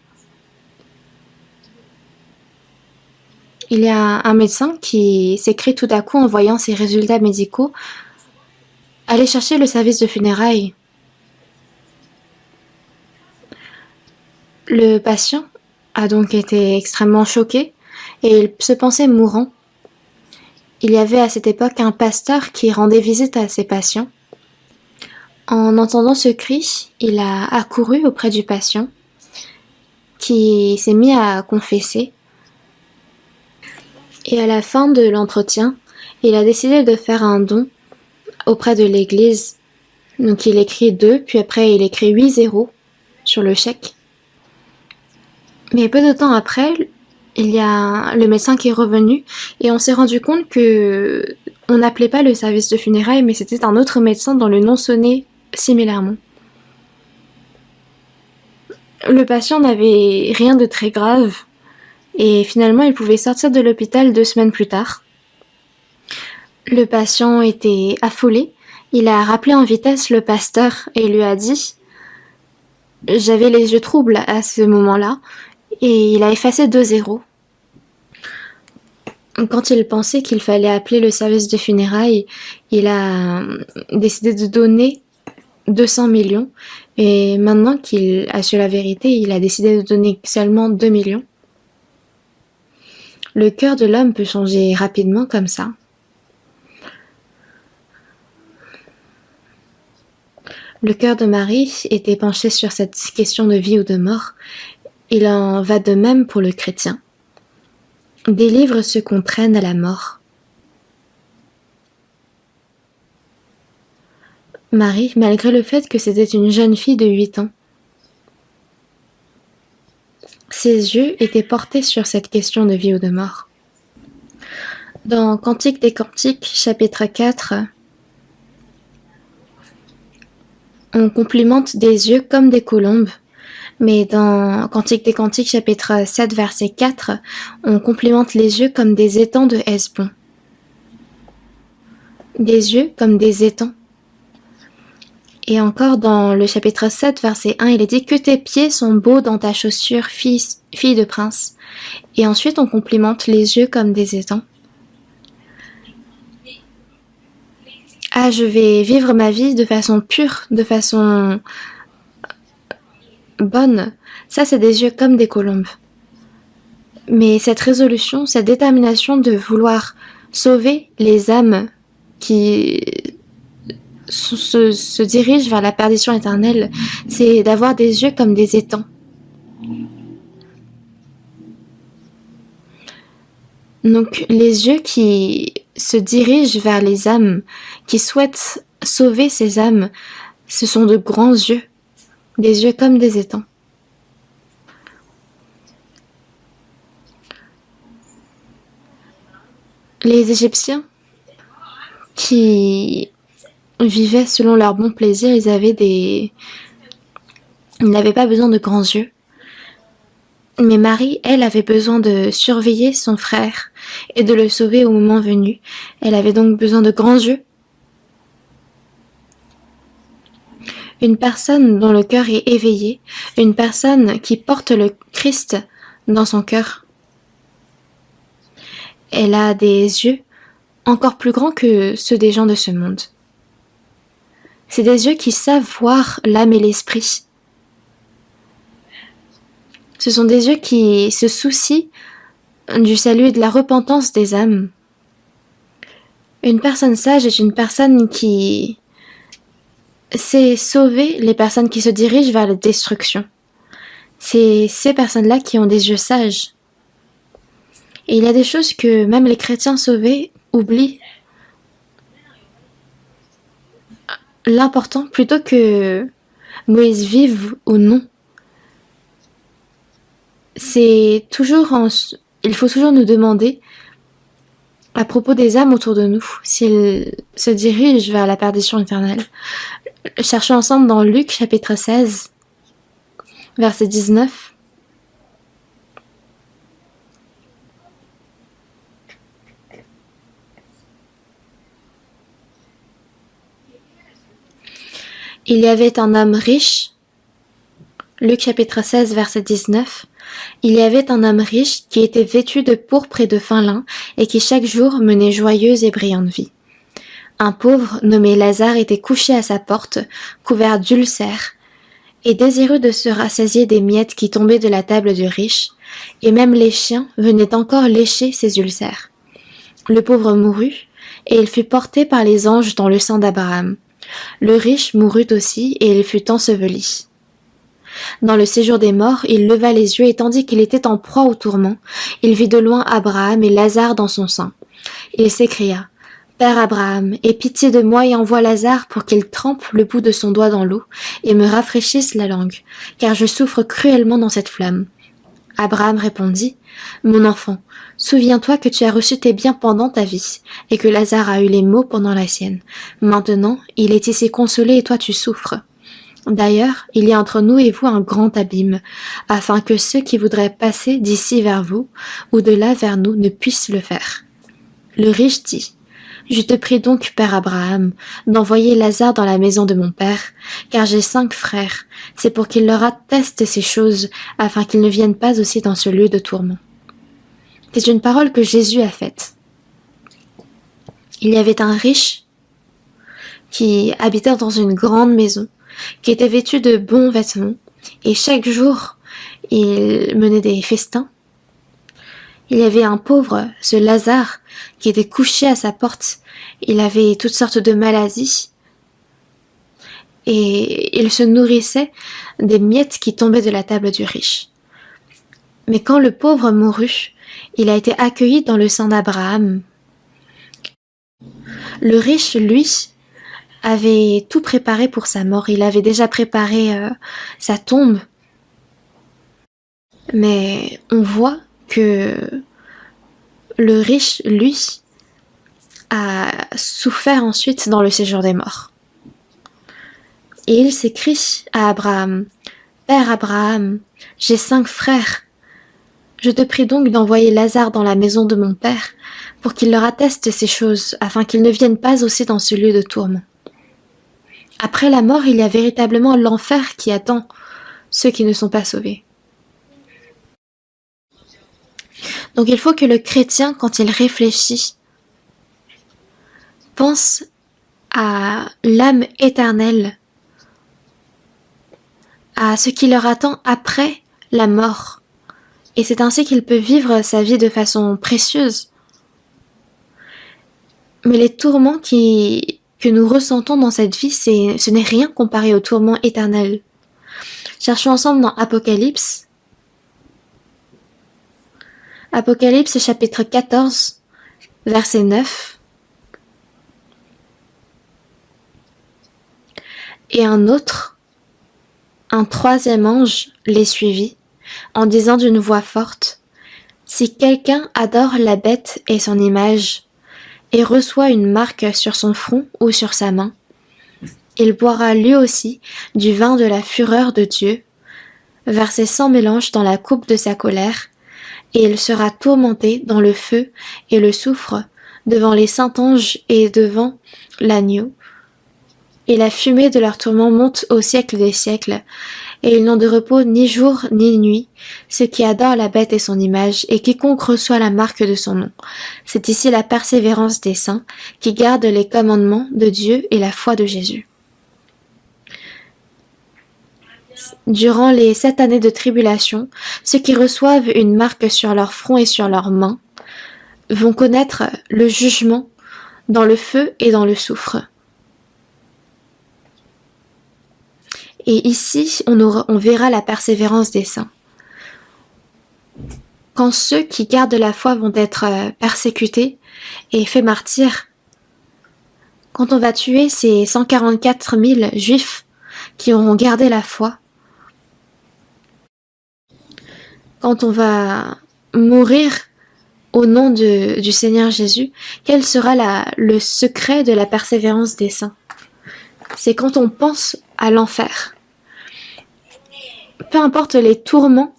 Il y a un médecin qui s'écrit tout à coup en voyant ses résultats médicaux, allez chercher le service de funérailles. Le patient a donc été extrêmement choqué et il se pensait mourant. Il y avait à cette époque un pasteur qui rendait visite à ses patients. En entendant ce cri, il a accouru auprès du patient qui s'est mis à confesser. Et à la fin de l'entretien, il a décidé de faire un don auprès de l'église. Donc il écrit 2, puis après il écrit 8 zéros sur le chèque. Mais peu de temps après, il y a le médecin qui est revenu et on s'est rendu compte que on n'appelait pas le service de funérailles, mais c'était un autre médecin dont le nom sonnait similairement. Le patient n'avait rien de très grave et finalement il pouvait sortir de l'hôpital 2 semaines plus tard. Le patient était affolé, il a rappelé en vitesse le pasteur et lui a dit « J'avais les yeux troubles à ce moment-là » et il a effacé 2 zéros. Quand il pensait qu'il fallait appeler le service de funérailles, il a décidé de donner 200 millions et maintenant qu'il a su la vérité, il a décidé de donner seulement 2 millions. Le cœur de l'homme peut changer rapidement comme ça. Le cœur de Marie était penché sur cette question de vie ou de mort. Il en va de même pour le chrétien. Délivre ceux qu'on traîne à la mort. Marie, malgré le fait que c'était une jeune fille de 8 ans, ses yeux étaient portés sur cette question de vie ou de mort. Dans Cantique des Cantiques, chapitre 4, on complimente des yeux comme des colombes, mais dans Cantique des Cantiques, chapitre 7, verset 4, on complimente les yeux comme des étangs de Hesbon. Des yeux comme des étangs. Et encore dans le chapitre 7, verset 1, il est dit « Que tes pieds sont beaux dans ta chaussure, fille de prince. » Et ensuite, on complimente les yeux comme des étangs. Ah, je vais vivre ma vie de façon pure, de façon bonne. Ça, c'est des yeux comme des colombes. Mais cette résolution, cette détermination de vouloir sauver les âmes qui se dirigent vers la perdition éternelle, c'est d'avoir des yeux comme des étangs. Donc les yeux qui se dirigent vers les âmes, qui souhaitent sauver ces âmes, ce sont de grands yeux, des yeux comme des étangs. Les Égyptiens qui vivaient selon leur bon plaisir, ils n'avaient pas besoin de grands yeux. Mais Marie, elle, avait besoin de surveiller son frère et de le sauver au moment venu. Elle avait donc besoin de grands yeux. Une personne dont le cœur est éveillé, une personne qui porte le Christ dans son cœur. Elle a des yeux encore plus grands que ceux des gens de ce monde. C'est des yeux qui savent voir l'âme et l'esprit. Ce sont des yeux qui se soucient du salut et de la repentance des âmes. Une personne sage est une personne qui sait sauver les personnes qui se dirigent vers la destruction. C'est ces personnes-là qui ont des yeux sages. Et il y a des choses que même les chrétiens sauvés oublient. l'important, plutôt que Moïse vive ou non, il faut toujours nous demander à propos des âmes autour de nous, s'ils se dirigent vers la perdition éternelle. Cherchons ensemble dans Luc chapitre 16, verset 19. Il y avait un homme riche, Luc chapitre 16, verset 19. Il y avait un homme riche qui était vêtu de pourpre et de fin lin et qui chaque jour menait joyeuse et brillante vie. Un pauvre nommé Lazare était couché à sa porte, couvert d'ulcères, et désireux de se rassasier des miettes qui tombaient de la table du riche, et même les chiens venaient encore lécher ses ulcères. Le pauvre mourut, et il fut porté par les anges dans le sein d'Abraham. Le riche mourut aussi, et il fut enseveli. Dans le séjour des morts, il leva les yeux, et tandis qu'il était en proie au tourment, il vit de loin Abraham et Lazare dans son sein. Il s'écria: « Père Abraham, aie pitié de moi et envoie Lazare pour qu'il trempe le bout de son doigt dans l'eau et me rafraîchisse la langue, car je souffre cruellement dans cette flamme. » Abraham répondit: « Mon enfant, souviens-toi que tu as reçu tes biens pendant ta vie, et que Lazare a eu les maux pendant la sienne. Maintenant, il est ici consolé et toi tu souffres. D'ailleurs, il y a entre nous et vous un grand abîme, afin que ceux qui voudraient passer d'ici vers vous, ou de là vers nous, ne puissent le faire. » Le riche dit: « Je te prie donc, Père Abraham, d'envoyer Lazare dans la maison de mon père, car j'ai 5 frères. C'est pour qu'il leur atteste ces choses, afin qu'ils ne viennent pas aussi dans ce lieu de tourment. » C'est une parole que Jésus a faite. Il y avait un riche qui habitait dans une grande maison, qui était vêtu de bons vêtements, et chaque jour, il menait des festins. Il y avait un pauvre, ce Lazare, qui était couché à sa porte. Il avait toutes sortes de maladies, et il se nourrissait des miettes qui tombaient de la table du riche. Mais quand le pauvre mourut, il a été accueilli dans le sein d'Abraham. Le riche, lui, avait tout préparé pour sa mort. Il avait déjà préparé sa tombe. Mais on voit que le riche, lui, a souffert ensuite dans le séjour des morts. Et il s'écrie à Abraham: « Père Abraham, j'ai 5 frères. Je te prie donc d'envoyer Lazare dans la maison de mon père, pour qu'il leur atteste ces choses, afin qu'ils ne viennent pas aussi dans ce lieu de tourment. » Après la mort, il y a véritablement l'enfer qui attend ceux qui ne sont pas sauvés. Donc il faut que le chrétien, quand il réfléchit, pense à l'âme éternelle, à ce qui leur attend après la mort. Et c'est ainsi qu'il peut vivre sa vie de façon précieuse. Mais les tourments que nous ressentons dans cette vie, ce n'est rien comparé aux tourments éternels. Cherchons ensemble dans Apocalypse. Apocalypse chapitre 14, verset 9. Et un troisième ange les suivit, en disant d'une voix forte: « Si quelqu'un adore la bête et son image, et reçoit une marque sur son front ou sur sa main, il boira lui aussi du vin de la fureur de Dieu, versé sans mélange dans la coupe de sa colère, et il sera tourmenté dans le feu et le soufre devant les saints anges et devant l'agneau. Et la fumée de leur tourment monte au siècle des siècles, et ils n'ont de repos ni jour ni nuit, ceux qui adorent la bête et son image, et quiconque reçoit la marque de son nom. C'est ici la persévérance des saints, qui gardent les commandements de Dieu et la foi de Jésus. » Durant les 7 années de tribulation, ceux qui reçoivent une marque sur leur front et sur leurs mains vont connaître le jugement dans le feu et dans le soufre. Et ici, on verra la persévérance des saints. Quand ceux qui gardent la foi vont être persécutés et faits martyrs, quand on va tuer ces 144 000 juifs qui auront gardé la foi, quand on va mourir au nom du Seigneur Jésus, quel sera le secret de la persévérance des saints? C'est quand on pense à l'enfer. Peu importe les tourments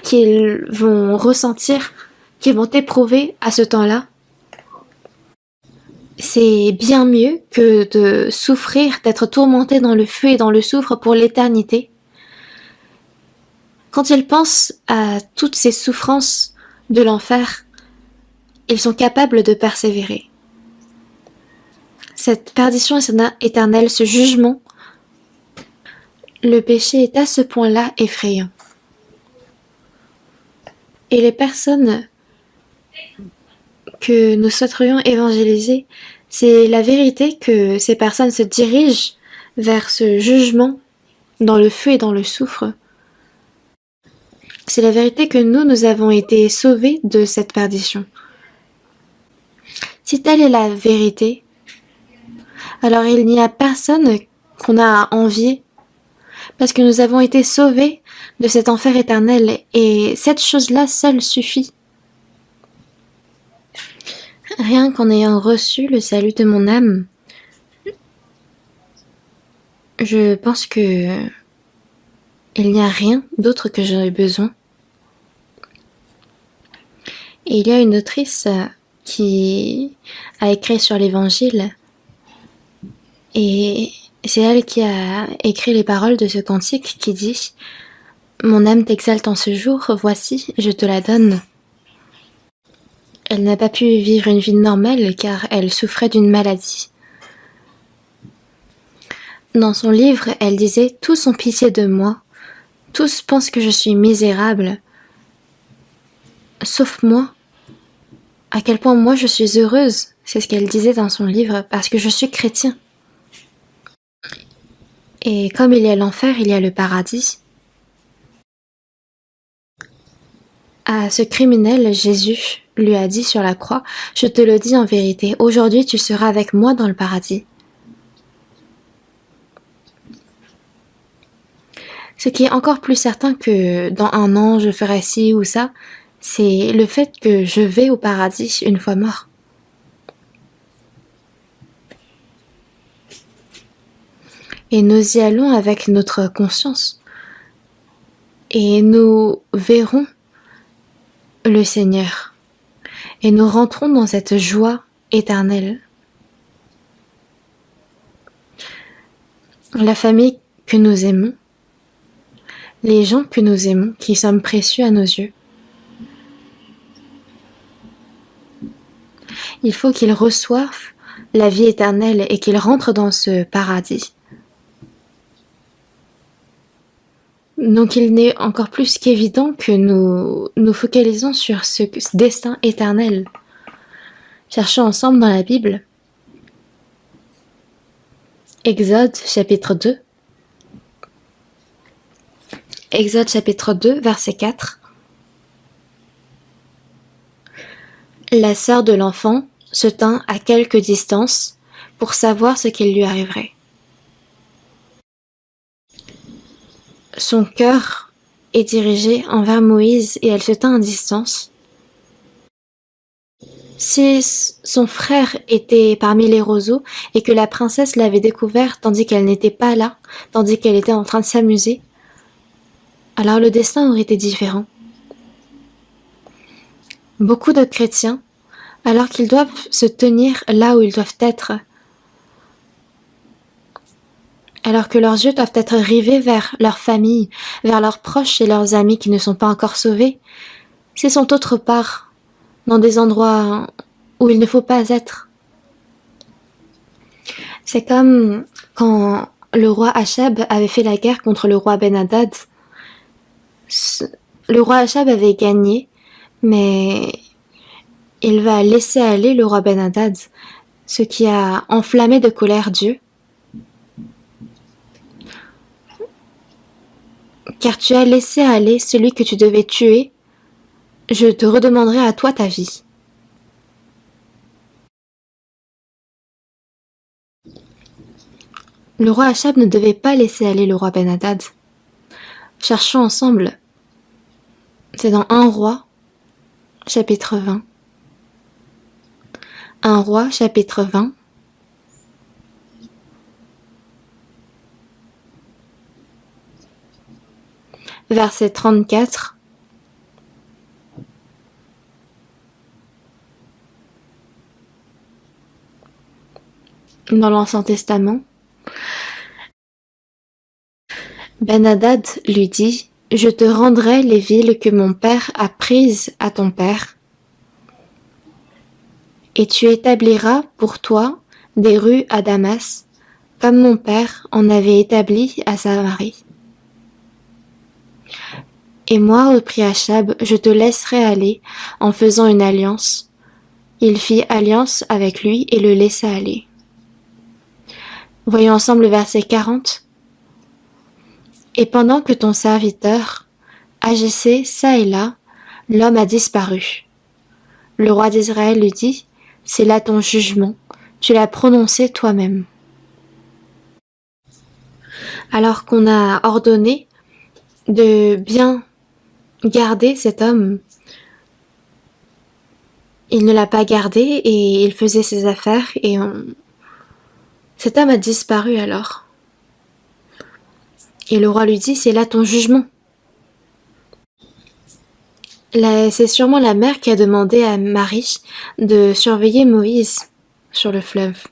qu'ils vont ressentir, qu'ils vont éprouver à ce temps-là, c'est bien mieux que de souffrir, d'être tourmenté dans le feu et dans le soufre pour l'éternité. Quand ils pensent à toutes ces souffrances de l'enfer, ils sont capables de persévérer. Cette perdition éternelle, ce jugement, le péché est à ce point-là effrayant. Et les personnes que nous souhaiterions évangéliser, c'est la vérité que ces personnes se dirigent vers ce jugement dans le feu et dans le soufre. C'est la vérité que nous avons été sauvés de cette perdition. Si telle est la vérité, alors il n'y a personne qu'on a à envier, parce que nous avons été sauvés de cet enfer éternel, et cette chose-là seule suffit. Rien qu'en ayant reçu le salut de mon âme, je pense que il n'y a rien d'autre que j'aurais besoin. Et il y a une autrice qui a écrit sur l'évangile, et c'est elle qui a écrit les paroles de ce cantique qui dit « Mon âme t'exalte en ce jour, voici, je te la donne ». Elle n'a pas pu vivre une vie normale car elle souffrait d'une maladie. Dans son livre, elle disait « Tous ont pitié de moi, tous pensent que je suis misérable, sauf moi. À quel point moi je suis heureuse », c'est ce qu'elle disait dans son livre, parce que je suis chrétien. Et comme il y a l'enfer, il y a le paradis. À ce criminel, Jésus lui a dit sur la croix, « Je te le dis en vérité, aujourd'hui tu seras avec moi dans le paradis. » Ce qui est encore plus certain que dans 1 an je ferai ci ou ça, c'est le fait que je vais au paradis une fois mort. Et nous y allons avec notre conscience. Et nous verrons le Seigneur. Et nous rentrons dans cette joie éternelle. La famille que nous aimons, les gens que nous aimons, qui sommes précieux à nos yeux, il faut qu'ils reçoivent la vie éternelle et qu'ils rentrent dans ce paradis. Donc il n'est encore plus qu'évident que nous nous focalisons sur ce destin éternel. Cherchons ensemble dans la Bible. Exode chapitre 2. Exode chapitre 2, verset 4. La sœur de l'enfant se tint à quelque distance pour savoir ce qu'il lui arriverait. Son cœur est dirigé envers Moïse et elle se tint à distance. Si son frère était parmi les roseaux et que la princesse l'avait découvert tandis qu'elle n'était pas là, tandis qu'elle était en train de s'amuser, alors le destin aurait été différent. Beaucoup de chrétiens, alors qu'ils doivent se tenir là où ils doivent être, alors que leurs yeux doivent être rivés vers leur famille, vers leurs proches et leurs amis qui ne sont pas encore sauvés, s'ils sont autre part, dans des endroits où il ne faut pas être. C'est comme quand le roi Achab avait fait la guerre contre le roi Ben-Hadad. Le roi Achab avait gagné, mais il va laisser aller le roi Ben-Hadad, ce qui a enflammé de colère Dieu. Car tu as laissé aller celui que tu devais tuer, je te redemanderai à toi ta vie. Le roi Achab ne devait pas laisser aller le roi Ben-Hadad. Cherchons ensemble. C'est dans 1 roi, chapitre 20. 1 roi, chapitre 20. Verset 34. Dans l'Ancien Testament. Ben-Hadad lui dit: Je te rendrai les villes que mon père a prises à ton père, et tu établiras pour toi des rues à Damas, comme mon père en avait établi à Samarie. Et moi, reprit Achab, je te laisserai aller en faisant une alliance. Il fit alliance avec lui et le laissa aller. Voyons ensemble le verset 40. Et pendant que ton serviteur agissait çà et là, l'homme a disparu. Le roi d'Israël lui dit: C'est là ton jugement, tu l'as prononcé toi-même. Alors qu'on a ordonné de bien garder cet homme, il ne l'a pas gardé et il faisait ses affaires et cet homme a disparu alors. Et le roi lui dit: C'est là ton jugement. C'est sûrement la mère qui a demandé à Marie de surveiller Moïse sur le fleuve.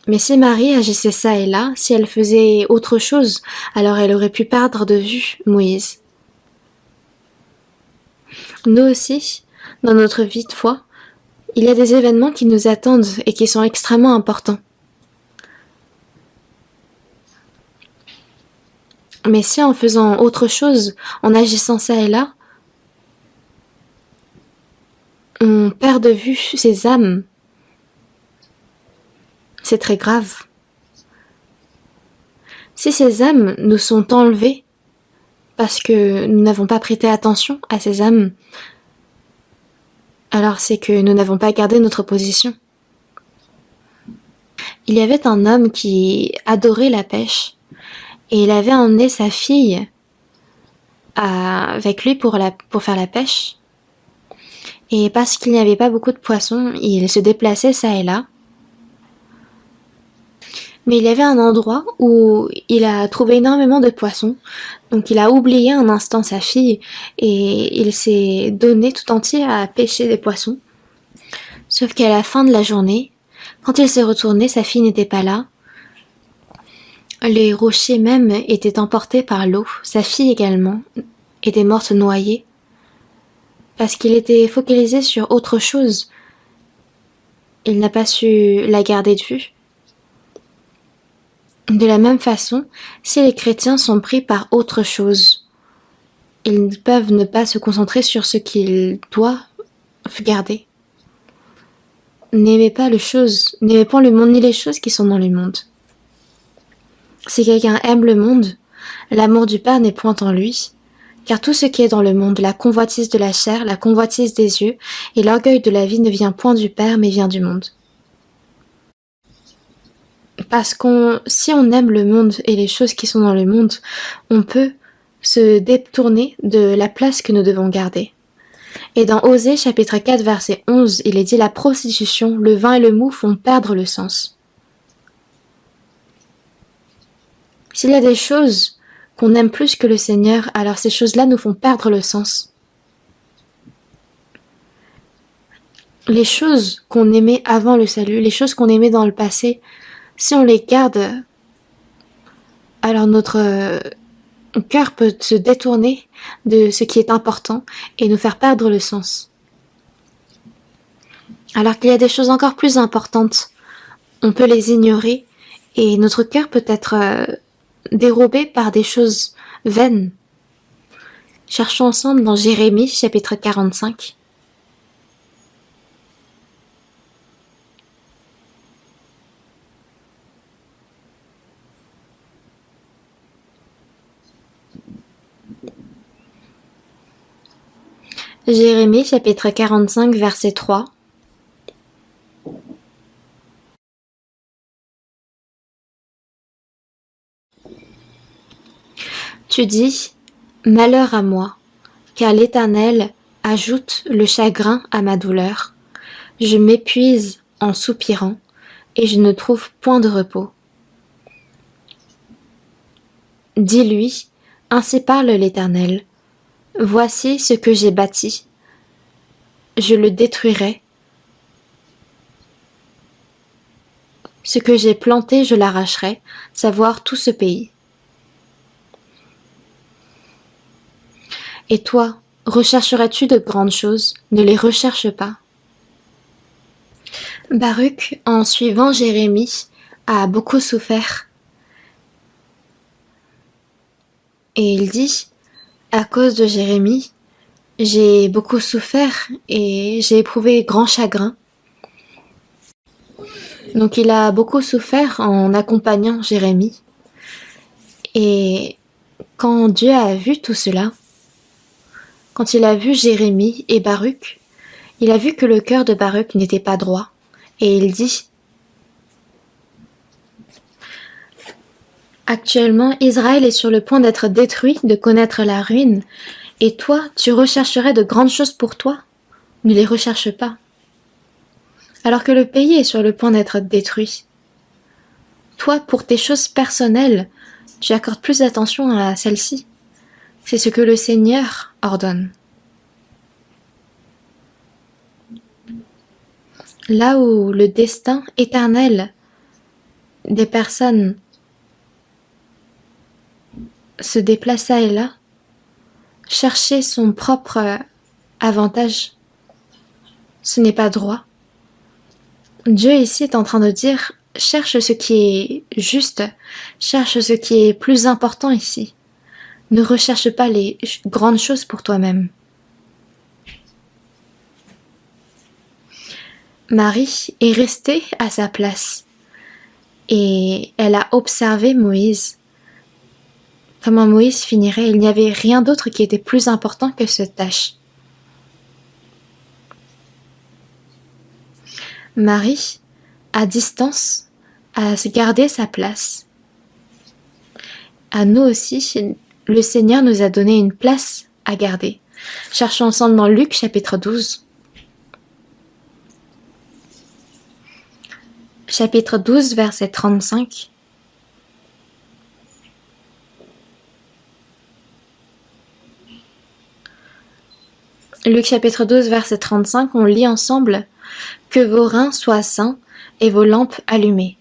Mais si Marie agissait ça et là, si elle faisait autre chose, alors elle aurait pu perdre de vue Moïse. Nous aussi, dans notre vie de foi, il y a des événements qui nous attendent et qui sont extrêmement importants. Mais si en faisant autre chose, en agissant ça et là, on perd de vue ces âmes, c'est très grave. Si ces âmes nous sont enlevées parce que nous n'avons pas prêté attention à ces âmes, alors c'est que nous n'avons pas gardé notre position. Il y avait un homme qui adorait la pêche et il avait emmené sa fille avec lui pour faire la pêche. Et parce qu'il n'y avait pas beaucoup de poissons, il se déplaçait ça et là. Mais il y avait un endroit où il a trouvé énormément de poissons, donc il a oublié un instant sa fille et il s'est donné tout entier à pêcher des poissons. Sauf qu'à la fin de la journée, quand il s'est retourné, sa fille n'était pas là. Les rochers même étaient emportés par l'eau, sa fille également était morte noyée, parce qu'il était focalisé sur autre chose. Il n'a pas su la garder de vue. De la même façon, si les chrétiens sont pris par autre chose, ils peuvent ne pas se concentrer sur ce qu'ils doivent garder. N'aimez pas le monde ni les choses qui sont dans le monde. Si quelqu'un aime le monde, l'amour du Père n'est point en lui, car tout ce qui est dans le monde, la convoitise de la chair, la convoitise des yeux et l'orgueil de la vie ne vient point du Père, mais vient du monde. Parce si on aime le monde et les choses qui sont dans le monde, on peut se détourner de la place que nous devons garder. Et dans Osée chapitre 4 verset 11, il est dit: La prostitution, le vin et le mou font perdre le sens. S'il y a des choses qu'on aime plus que le Seigneur, alors ces choses-là nous font perdre le sens. Les choses qu'on aimait avant le salut, les choses qu'on aimait dans le passé, si on les garde, alors notre cœur peut se détourner de ce qui est important et nous faire perdre le sens. Alors qu'il y a des choses encore plus importantes, on peut les ignorer et notre cœur peut être dérobé par des choses vaines. Cherchons ensemble dans Jérémie chapitre 45. Jérémie chapitre 45 verset 3. Tu dis, malheur à moi, car l'Éternel ajoute le chagrin à ma douleur. Je m'épuise en soupirant, et je ne trouve point de repos. Dis-lui, ainsi parle l'Éternel. Voici ce que j'ai bâti. Je le détruirai. Ce que j'ai planté, je l'arracherai, savoir tout ce pays. Et toi, rechercherais-tu de grandes choses? Ne les recherche pas. Baruch, en suivant Jérémie, a beaucoup souffert. Et il dit, à cause de Jérémie, j'ai beaucoup souffert et j'ai éprouvé grand chagrin. Donc il a beaucoup souffert en accompagnant Jérémie. Et quand Dieu a vu tout cela, quand il a vu Jérémie et Baruch, il a vu que le cœur de Baruch n'était pas droit. Et il dit, actuellement, Israël est sur le point d'être détruit, de connaître la ruine. Et toi, tu rechercherais de grandes choses pour toi? Ne les recherche pas. Alors que le pays est sur le point d'être détruit. Toi, pour tes choses personnelles, tu accordes plus d'attention à celles-ci. C'est ce que le Seigneur ordonne. Là où le destin éternel des personnes se déplace là et là, chercher son propre avantage, ce n'est pas droit. Dieu ici est en train de dire, cherche ce qui est juste, cherche ce qui est plus important ici. Ne recherche pas les grandes choses pour toi-même. Marie est restée à sa place et elle a observé Moïse. Comment Moïse finirait, il n'y avait rien d'autre qui était plus important que cette tâche. Marie, à distance, a gardé sa place. À nous aussi, le Seigneur nous a donné une place à garder. Cherchons ensemble dans Luc chapitre 12. Chapitre 12, verset 35. Luc chapitre 12, verset 35, on lit ensemble « Que vos reins soient sains et vos lampes allumées. »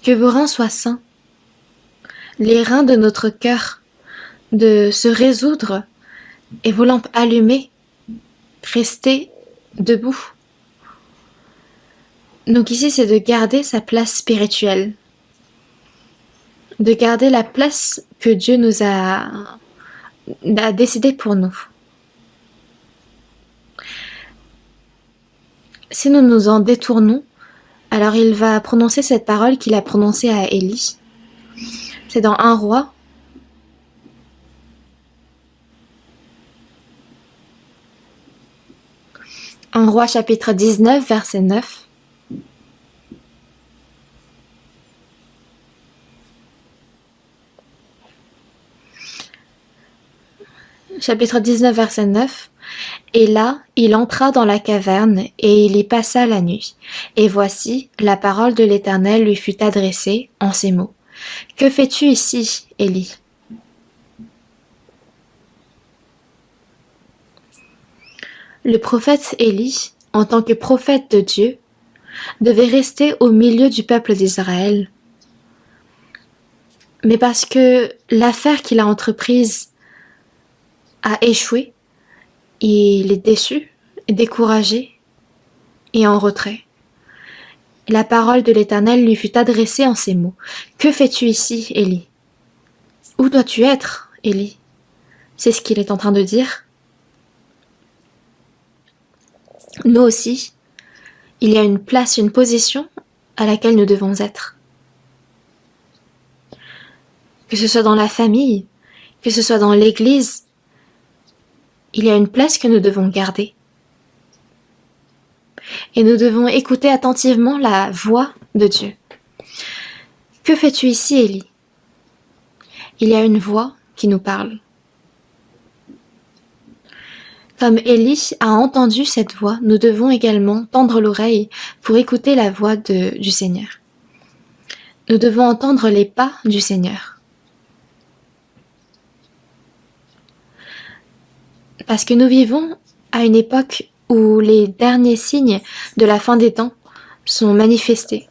Que vos reins soient sains. Les reins de notre cœur, de se résoudre et vos lampes allumées, restez debout. Donc ici, c'est de garder sa place spirituelle, de garder la place que Dieu nous a décidée pour nous. Si nous nous en détournons, alors il va prononcer cette parole qu'il a prononcée à Élie. C'est dans 1 Roi. Un Roi chapitre 19, verset 9. Chapitre 19, verset 9. Et là, il entra dans la caverne, et il y passa la nuit. Et voici, la parole de l'Éternel lui fut adressée en ces mots. « Que fais-tu ici, Élie ?» Le prophète Élie, en tant que prophète de Dieu, devait rester au milieu du peuple d'Israël. Mais parce que l'affaire qu'il a entreprise a échoué, il est déçu, découragé et en retrait. La parole de l'Éternel lui fut adressée en ces mots. « Que fais-tu ici, Élie ? Où dois-tu être, Élie ?» C'est ce qu'il est en train de dire. Nous aussi, il y a une place, une position à laquelle nous devons être. Que ce soit dans la famille, que ce soit dans l'Église, il y a une place que nous devons garder. Et nous devons écouter attentivement la voix de Dieu. « Que fais-tu ici, Élie ?» il y a une voix qui nous parle. Comme Élie a entendu cette voix, nous devons également tendre l'oreille pour écouter la voix du Seigneur. Nous devons entendre les pas du Seigneur. Parce que nous vivons à une époque où les derniers signes de la fin des temps sont manifestés.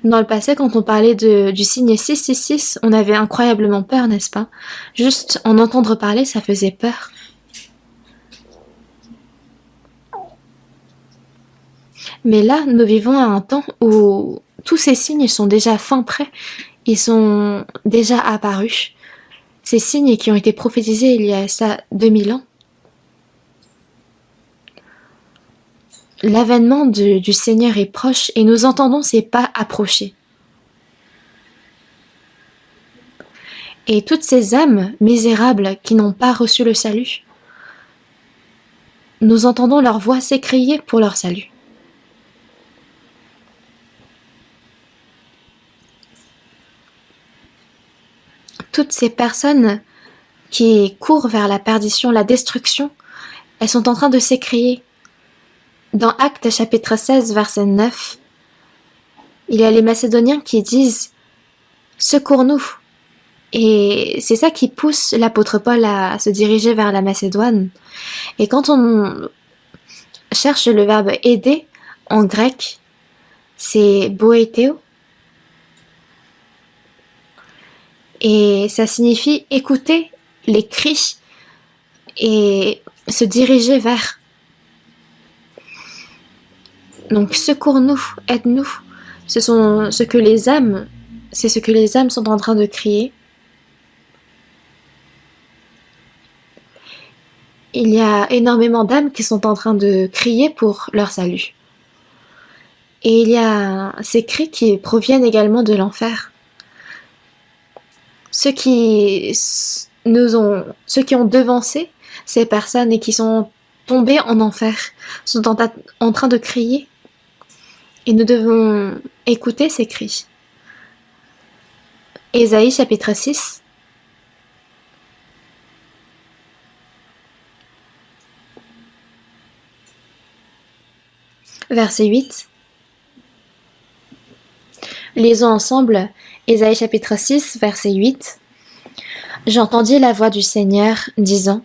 Dans le passé, quand on parlait du signe 666, on avait incroyablement peur, n'est-ce pas? Juste en entendre parler, ça faisait peur. Mais là, nous vivons à un temps où tous ces signes sont déjà fin prêts, ils sont déjà apparus. Ces signes qui ont été prophétisés il y a ça 2000 ans. L'avènement du Seigneur est proche et nous entendons ses pas approcher. Et toutes ces âmes misérables qui n'ont pas reçu le salut, nous entendons leur voix s'écrier pour leur salut. Toutes ces personnes qui courent vers la perdition, la destruction, elles sont en train de s'écrier. Dans Actes chapitre 16, verset 9, il y a les Macédoniens qui disent « Secours-nous ». Et c'est ça qui pousse l'apôtre Paul à se diriger vers la Macédoine. Et quand on cherche le verbe « aider » en grec, c'est « boétéo ». Et ça signifie écouter les cris et se diriger vers. Donc secours-nous, aide-nous. C'est ce que les âmes sont en train de crier. Il y a énormément d'âmes qui sont en train de crier pour leur salut. Et il y a ces cris qui proviennent également de l'enfer. Ceux qui ont devancé ces personnes et qui sont tombés en enfer sont en train de crier. Et nous devons écouter ces cris. Ésaïe chapitre 6. Verset 8. Lisons ensemble Ésaïe chapitre 6, verset 8. J'entendis la voix du Seigneur disant :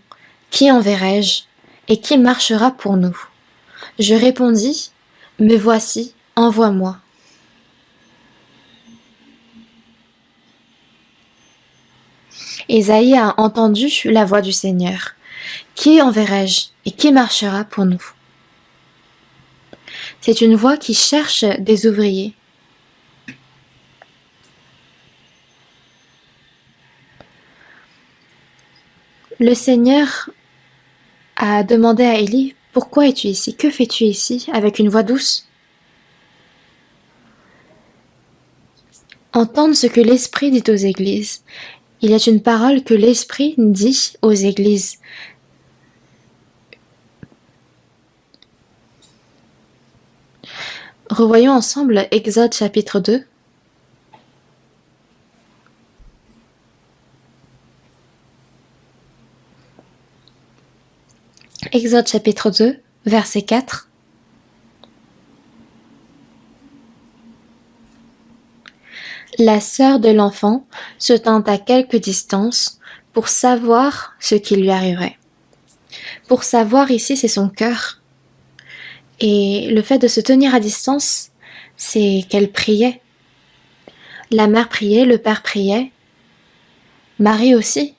Qui enverrai-je et qui marchera pour nous ? Je répondis : Me voici, envoie-moi. Ésaïe a entendu la voix du Seigneur. Qui enverrai-je et qui marchera pour nous ? C'est une voix qui cherche des ouvriers. Le Seigneur a demandé à Élie : Pourquoi es-tu ici ? Que fais-tu ici ? Avec une voix douce. Entendre ce que l'Esprit dit aux églises. Il y a une parole que l'Esprit dit aux églises. Revoyons ensemble Exode chapitre 2. Exode chapitre 2, verset 4. La sœur de l'enfant se tint à quelque distance pour savoir ce qui lui arriverait. Pour savoir ici, c'est son cœur. Et le fait de se tenir à distance, c'est qu'elle priait. La mère priait, le père priait, Marie aussi.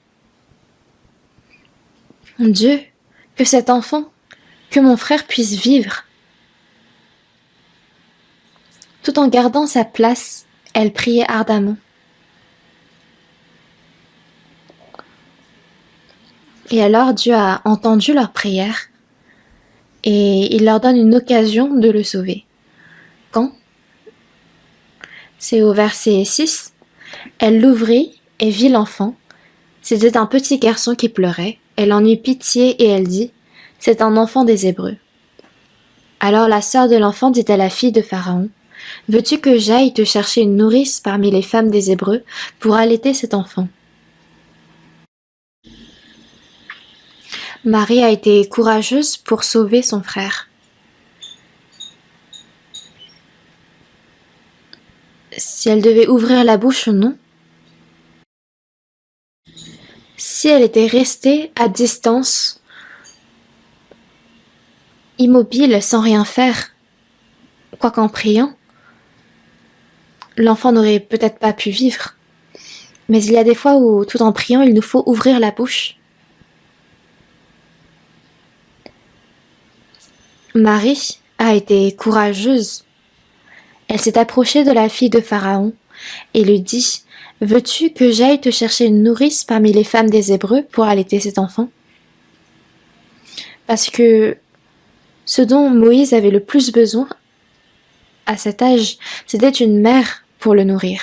Mon Dieu, que cet enfant, que mon frère puisse vivre. Tout en gardant sa place, elle priait ardemment. Et alors Dieu a entendu leur prière et il leur donne une occasion de le sauver. Quand ? C'est au verset 6. Elle l'ouvrit et vit l'enfant. C'était un petit garçon qui pleurait. Elle en eut pitié et elle dit : C'est un enfant des Hébreux. Alors la sœur de l'enfant dit à la fille de Pharaon : veux-tu que j'aille te chercher une nourrice parmi les femmes des Hébreux pour allaiter cet enfant? Marie a été courageuse pour sauver son frère. Si elle devait ouvrir la bouche ou non? Si elle était restée à distance, immobile, sans rien faire, quoiqu'en priant, l'enfant n'aurait peut-être pas pu vivre. Mais il y a des fois où, tout en priant, il nous faut ouvrir la bouche. Marie a été courageuse. Elle s'est approchée de la fille de Pharaon et lui dit: « Veux-tu que j'aille te chercher une nourrice parmi les femmes des Hébreux pour allaiter cet enfant ?» Parce que ce dont Moïse avait le plus besoin à cet âge, c'était une mère pour le nourrir.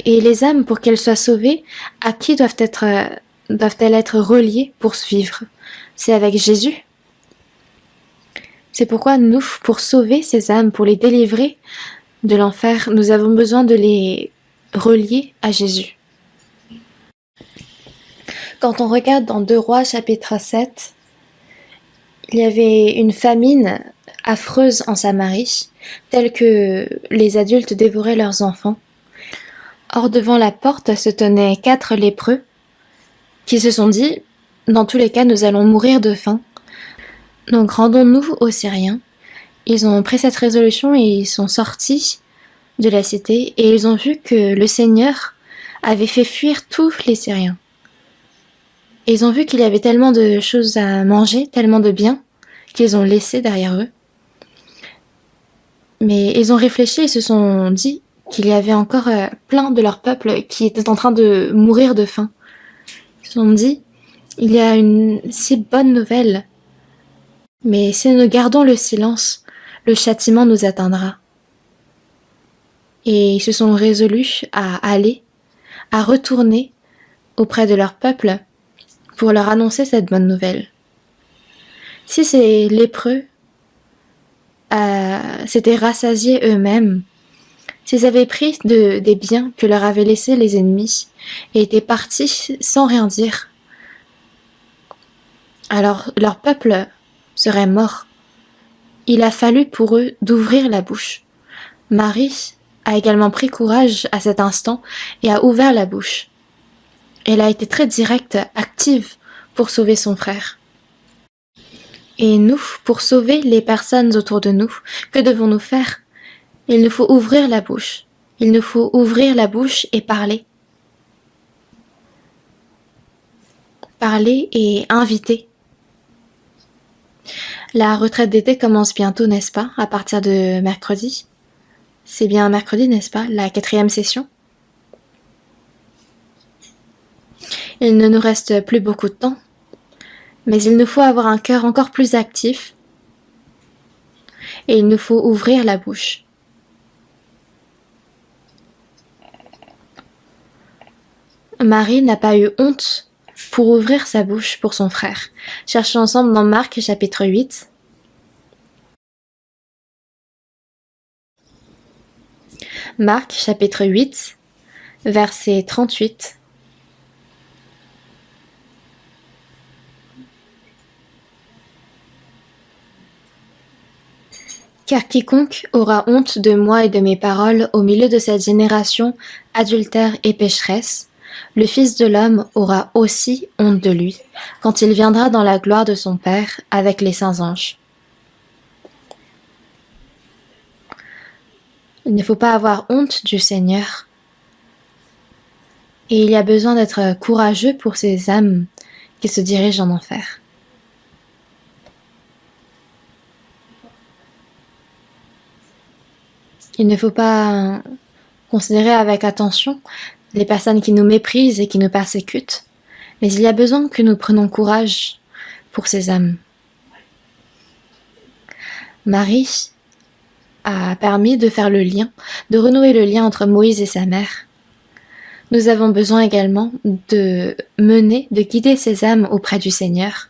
Et les âmes, pour qu'elles soient sauvées, à qui doivent-elles être reliées pour vivre? C'est avec Jésus. C'est pourquoi nous, pour sauver ces âmes, pour les délivrer de l'enfer, nous avons besoin de les relier à Jésus. Quand on regarde dans 2 Rois chapitre 7, il y avait une famine affreuse en Samarie, telle que les adultes dévoraient leurs enfants. Or devant la porte se tenaient 4 lépreux qui se sont dit: « Dans tous les cas, nous allons mourir de faim. Donc rendons-nous aux Syriens. » Ils ont pris cette résolution et ils sont sortis de la cité et ils ont vu que le Seigneur avait fait fuir tous les Syriens. Et ils ont vu qu'il y avait tellement de choses à manger, tellement de biens qu'ils ont laissé derrière eux. Mais ils ont réfléchi et se sont dit qu'il y avait encore plein de leur peuple qui était en train de mourir de faim. Ils se sont dit: il y a une si bonne nouvelle, mais si nous gardons le silence, le châtiment nous atteindra. Et ils se sont résolus à retourner auprès de leur peuple pour leur annoncer cette bonne nouvelle. Si ces lépreux s'étaient rassasiés eux-mêmes, s'ils avaient pris des biens que leur avaient laissés les ennemis et étaient partis sans rien dire, alors leur peuple serait mort. Il a fallu pour eux d'ouvrir la bouche. Marie a également pris courage à cet instant et a ouvert la bouche. Elle a été très directe, active pour sauver son frère. Et nous, pour sauver les personnes autour de nous, que devons-nous faire? Il nous faut ouvrir la bouche. Il nous faut ouvrir la bouche et parler. Parler et inviter. La retraite d'été commence bientôt, n'est-ce pas? À partir de mercredi. C'est bien mercredi, n'est-ce pas? La 4e session. Il ne nous reste plus beaucoup de temps, mais il nous faut avoir un cœur encore plus actif et il nous faut ouvrir la bouche. Marie n'a pas eu honte pour ouvrir sa bouche pour son frère. Cherchons ensemble dans Marc chapitre 8. Marc chapitre 8, verset 38. Car quiconque aura honte de moi et de mes paroles au milieu de cette génération adultère et pécheresse, le Fils de l'homme aura aussi honte de lui, quand il viendra dans la gloire de son Père avec les saints anges. Il ne faut pas avoir honte du Seigneur. Et il y a besoin d'être courageux pour ces âmes qui se dirigent en enfer. Il ne faut pas considérer avec attention les personnes qui nous méprisent et qui nous persécutent, mais il y a besoin que nous prenions courage pour ces âmes. Marie a permis de faire le lien, de renouer le lien entre Moïse et sa mère. Nous avons besoin également de guider ces âmes auprès du Seigneur.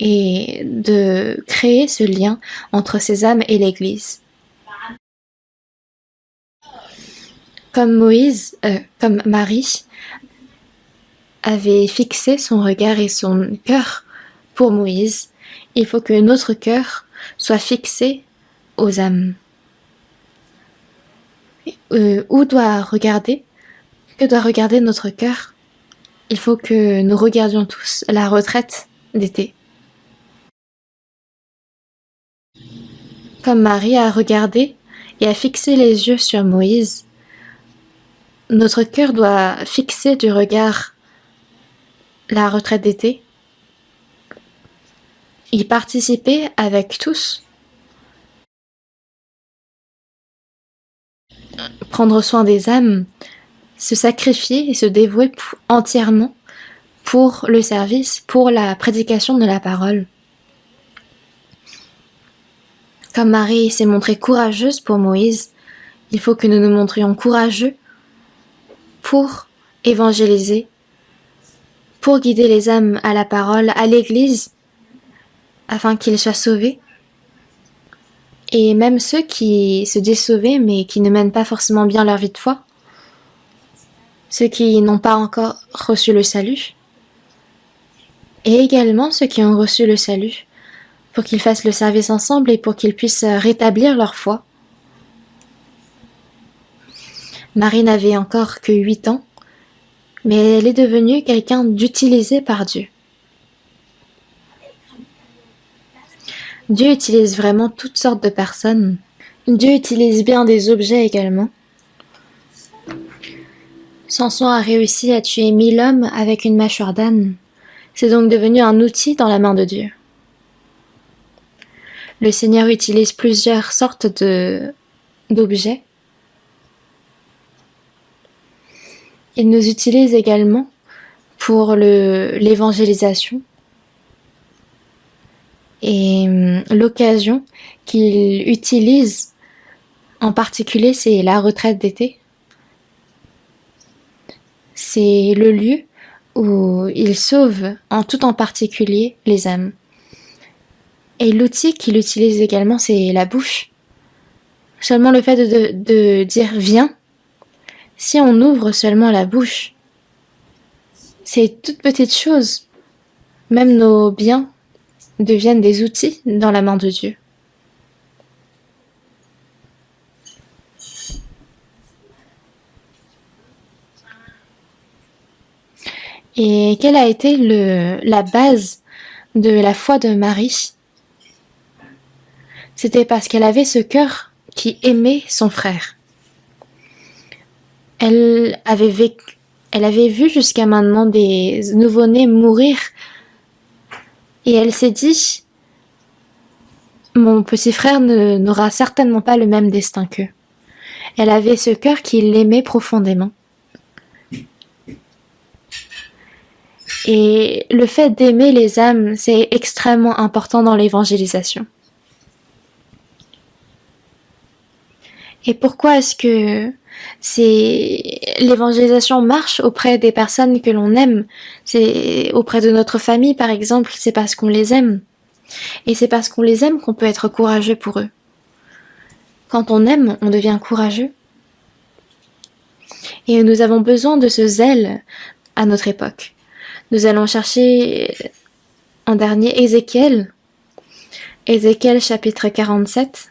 et de créer ce lien entre ces âmes et l'Église. Comme Marie avait fixé son regard et son cœur pour Moïse, il faut que notre cœur soit fixé aux âmes. Que doit regarder notre cœur? Il faut que nous regardions tous la retraite d'été. Comme Marie a regardé et a fixé les yeux sur Moïse, notre cœur doit fixer du regard la retraite d'été, y participer avec tous, prendre soin des âmes, se sacrifier et se dévouer entièrement pour le service, pour la prédication de la parole. Comme Marie s'est montrée courageuse pour Moïse, il faut que nous nous montrions courageux pour évangéliser, pour guider les âmes à la parole, à l'Église, afin qu'ils soient sauvés. Et même ceux qui se disent sauvés, mais qui ne mènent pas forcément bien leur vie de foi, ceux qui n'ont pas encore reçu le salut, et également ceux qui ont reçu le salut, pour qu'ils fassent le service ensemble et pour qu'ils puissent rétablir leur foi. Marie n'avait encore que 8 ans, mais elle est devenue quelqu'un d'utilisé par Dieu. Dieu utilise vraiment toutes sortes de personnes. Dieu utilise bien des objets également. Samson a réussi à tuer 1000 hommes avec une mâchoire d'âne. C'est donc devenu un outil dans la main de Dieu. Le Seigneur utilise plusieurs sortes d'objets. Il nous utilise également pour l'évangélisation. Et l'occasion qu'il utilise en particulier, c'est la retraite d'été. C'est le lieu où il sauve tout en particulier les âmes. Et l'outil qu'il utilise également, c'est la bouche. Seulement le fait de dire « viens », si on ouvre seulement la bouche, c'est toute petite chose. Même nos biens deviennent des outils dans la main de Dieu. Et quelle a été la base de la foi de Marie? C'était parce qu'elle avait ce cœur qui aimait son frère. Elle avait vu jusqu'à maintenant des nouveau-nés mourir et elle s'est dit « Mon petit frère n'aura certainement pas le même destin qu'eux ». Elle avait ce cœur qui l'aimait profondément. Et le fait d'aimer les âmes, c'est extrêmement important dans l'évangélisation. Et pourquoi est-ce que l'évangélisation marche auprès des personnes que l'on aime? C'est auprès de notre famille, par exemple, c'est parce qu'on les aime. Et c'est parce qu'on les aime qu'on peut être courageux pour eux. Quand on aime, on devient courageux. Et nous avons besoin de ce zèle à notre époque. Nous allons chercher en dernier Ézéchiel chapitre 47.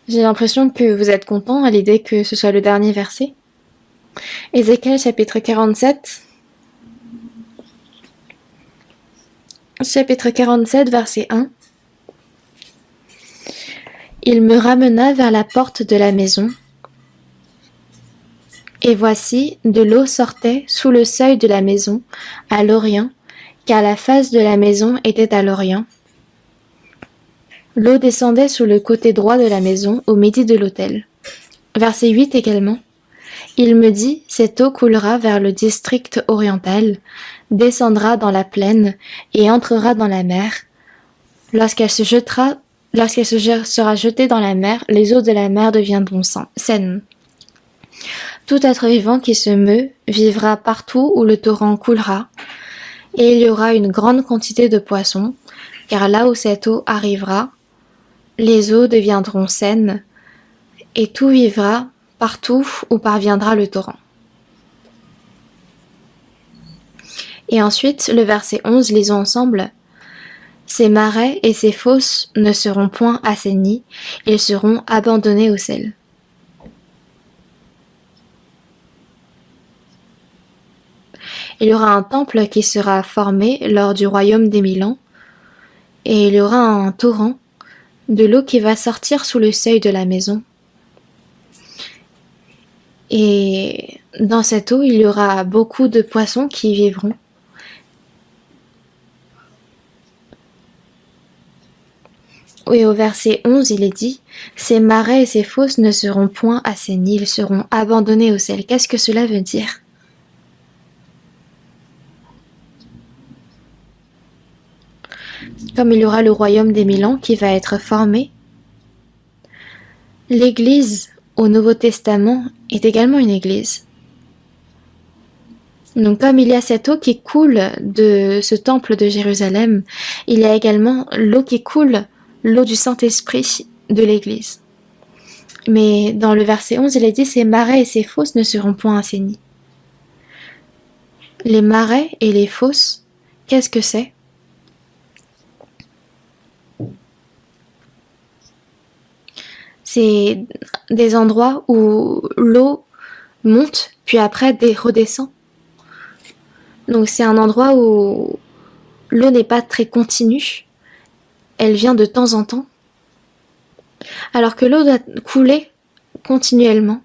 J'ai l'impression que vous êtes contents à l'idée que ce soit le dernier verset. Ézéchiel chapitre 47. Chapitre 47, verset 1. Il me ramena vers la porte de la maison, et voici, de l'eau sortait sous le seuil de la maison, à l'orient, car la face de la maison était à l'orient. L'eau descendait sous le côté droit de la maison, au midi de l'autel. Verset 8 également. Il me dit, cette eau coulera vers le district oriental, descendra dans la plaine et entrera dans la mer. Lorsqu'elle se jettera lorsqu'elle sera jetée dans la mer, les eaux de la mer deviendront saines. Tout être vivant qui se meut vivra partout où le torrent coulera, et il y aura une grande quantité de poissons, car là où cette eau arrivera, les eaux deviendront saines, et tout vivra partout où parviendra le torrent. Et ensuite, le verset 11, lisons ensemble. Ces marais et ces fosses ne seront point assainis, ils seront abandonnés au sel. Il y aura un temple qui sera formé lors du royaume des 1000 ans, et il y aura un torrent de l'eau qui va sortir sous le seuil de la maison. Et dans cette eau, il y aura beaucoup de poissons qui y vivront. Et au verset 11, il est dit « Ces marais et ces fosses ne seront point assainis, ils seront abandonnés au sel. » Qu'est-ce que cela veut dire? Comme il y aura le royaume des 1000 ans qui va être formé, l'Église au Nouveau Testament est également une Église. Donc comme il y a cette eau qui coule de ce temple de Jérusalem, il y a également l'eau qui coule, l'eau du Saint-Esprit de l'Église. Mais dans le verset 11, il est dit « Ces marais et ces fosses ne seront point assainis ». Les marais et les fosses, qu'est-ce que c'est? C'est des endroits où l'eau monte, puis après redescend. Donc c'est un endroit où l'eau n'est pas très continue, elle vient de temps en temps, alors que l'eau doit couler continuellement.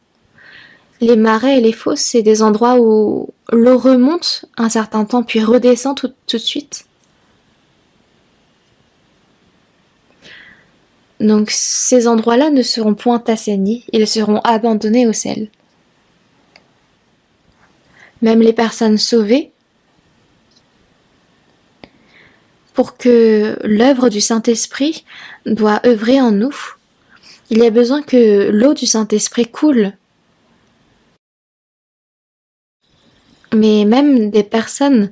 Les marais et les fosses, c'est des endroits où l'eau remonte un certain temps, puis redescend tout de suite. Donc ces endroits-là ne seront point assainis, ils seront abandonnés au sel. Même les personnes sauvées, pour que l'œuvre du Saint-Esprit doit œuvrer en nous, il y a besoin que l'eau du Saint-Esprit coule. Mais même des personnes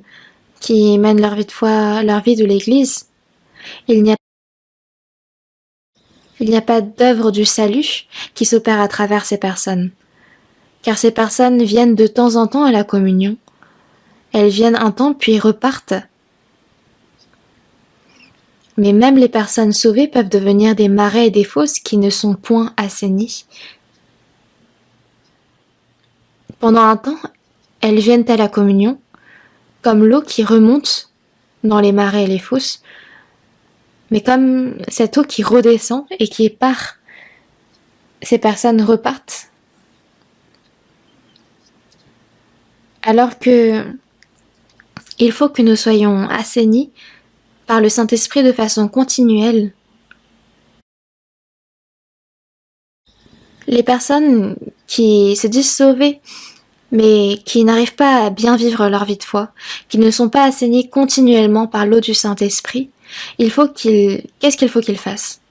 qui mènent leur vie de foi, leur vie de l'Église, il n'y a pas d'œuvre du salut qui s'opère à travers ces personnes. Car ces personnes viennent de temps en temps à la communion. Elles viennent un temps puis repartent. Mais même les personnes sauvées peuvent devenir des marais et des fosses qui ne sont point assainis. Pendant un temps, elles viennent à la communion, comme l'eau qui remonte dans les marais et les fosses, mais comme cette eau qui redescend et qui part, ces personnes repartent. Alors que il faut que nous soyons assainis par le Saint-Esprit de façon continuelle. Les personnes qui se disent sauvées, mais qui n'arrivent pas à bien vivre leur vie de foi, qui ne sont pas assainies continuellement par l'eau du Saint-Esprit, qu'est-ce qu'il faut qu'ils fassent?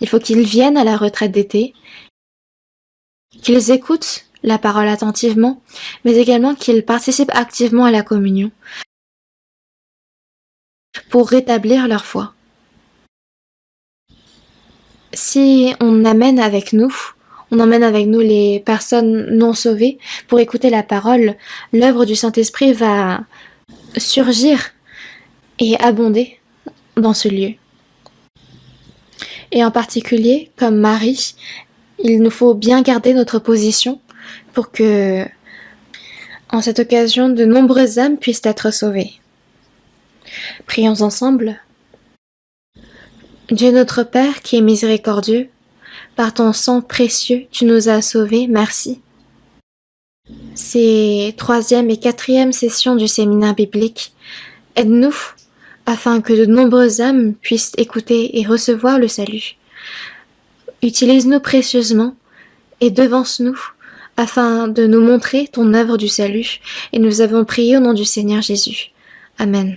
Il faut qu'ils viennent à la retraite d'été, qu'ils écoutent la parole attentivement, mais également qu'ils participent activement à la communion pour rétablir leur foi. Si on emmène avec nous les personnes non sauvées pour écouter la parole, l'œuvre du Saint-Esprit va surgir et abonder dans ce lieu. Et en particulier, comme Marie, il nous faut bien garder notre position pour que, en cette occasion, de nombreuses âmes puissent être sauvées. Prions ensemble. Dieu notre Père qui est miséricordieux, par ton sang précieux, tu nous as sauvés, merci. Ces 3e et 4e sessions du séminaire biblique, aide-nous afin que de nombreuses âmes puissent écouter et recevoir le salut. Utilise-nous précieusement et devance-nous afin de nous montrer ton œuvre du salut, et nous avons prié au nom du Seigneur Jésus. Amen.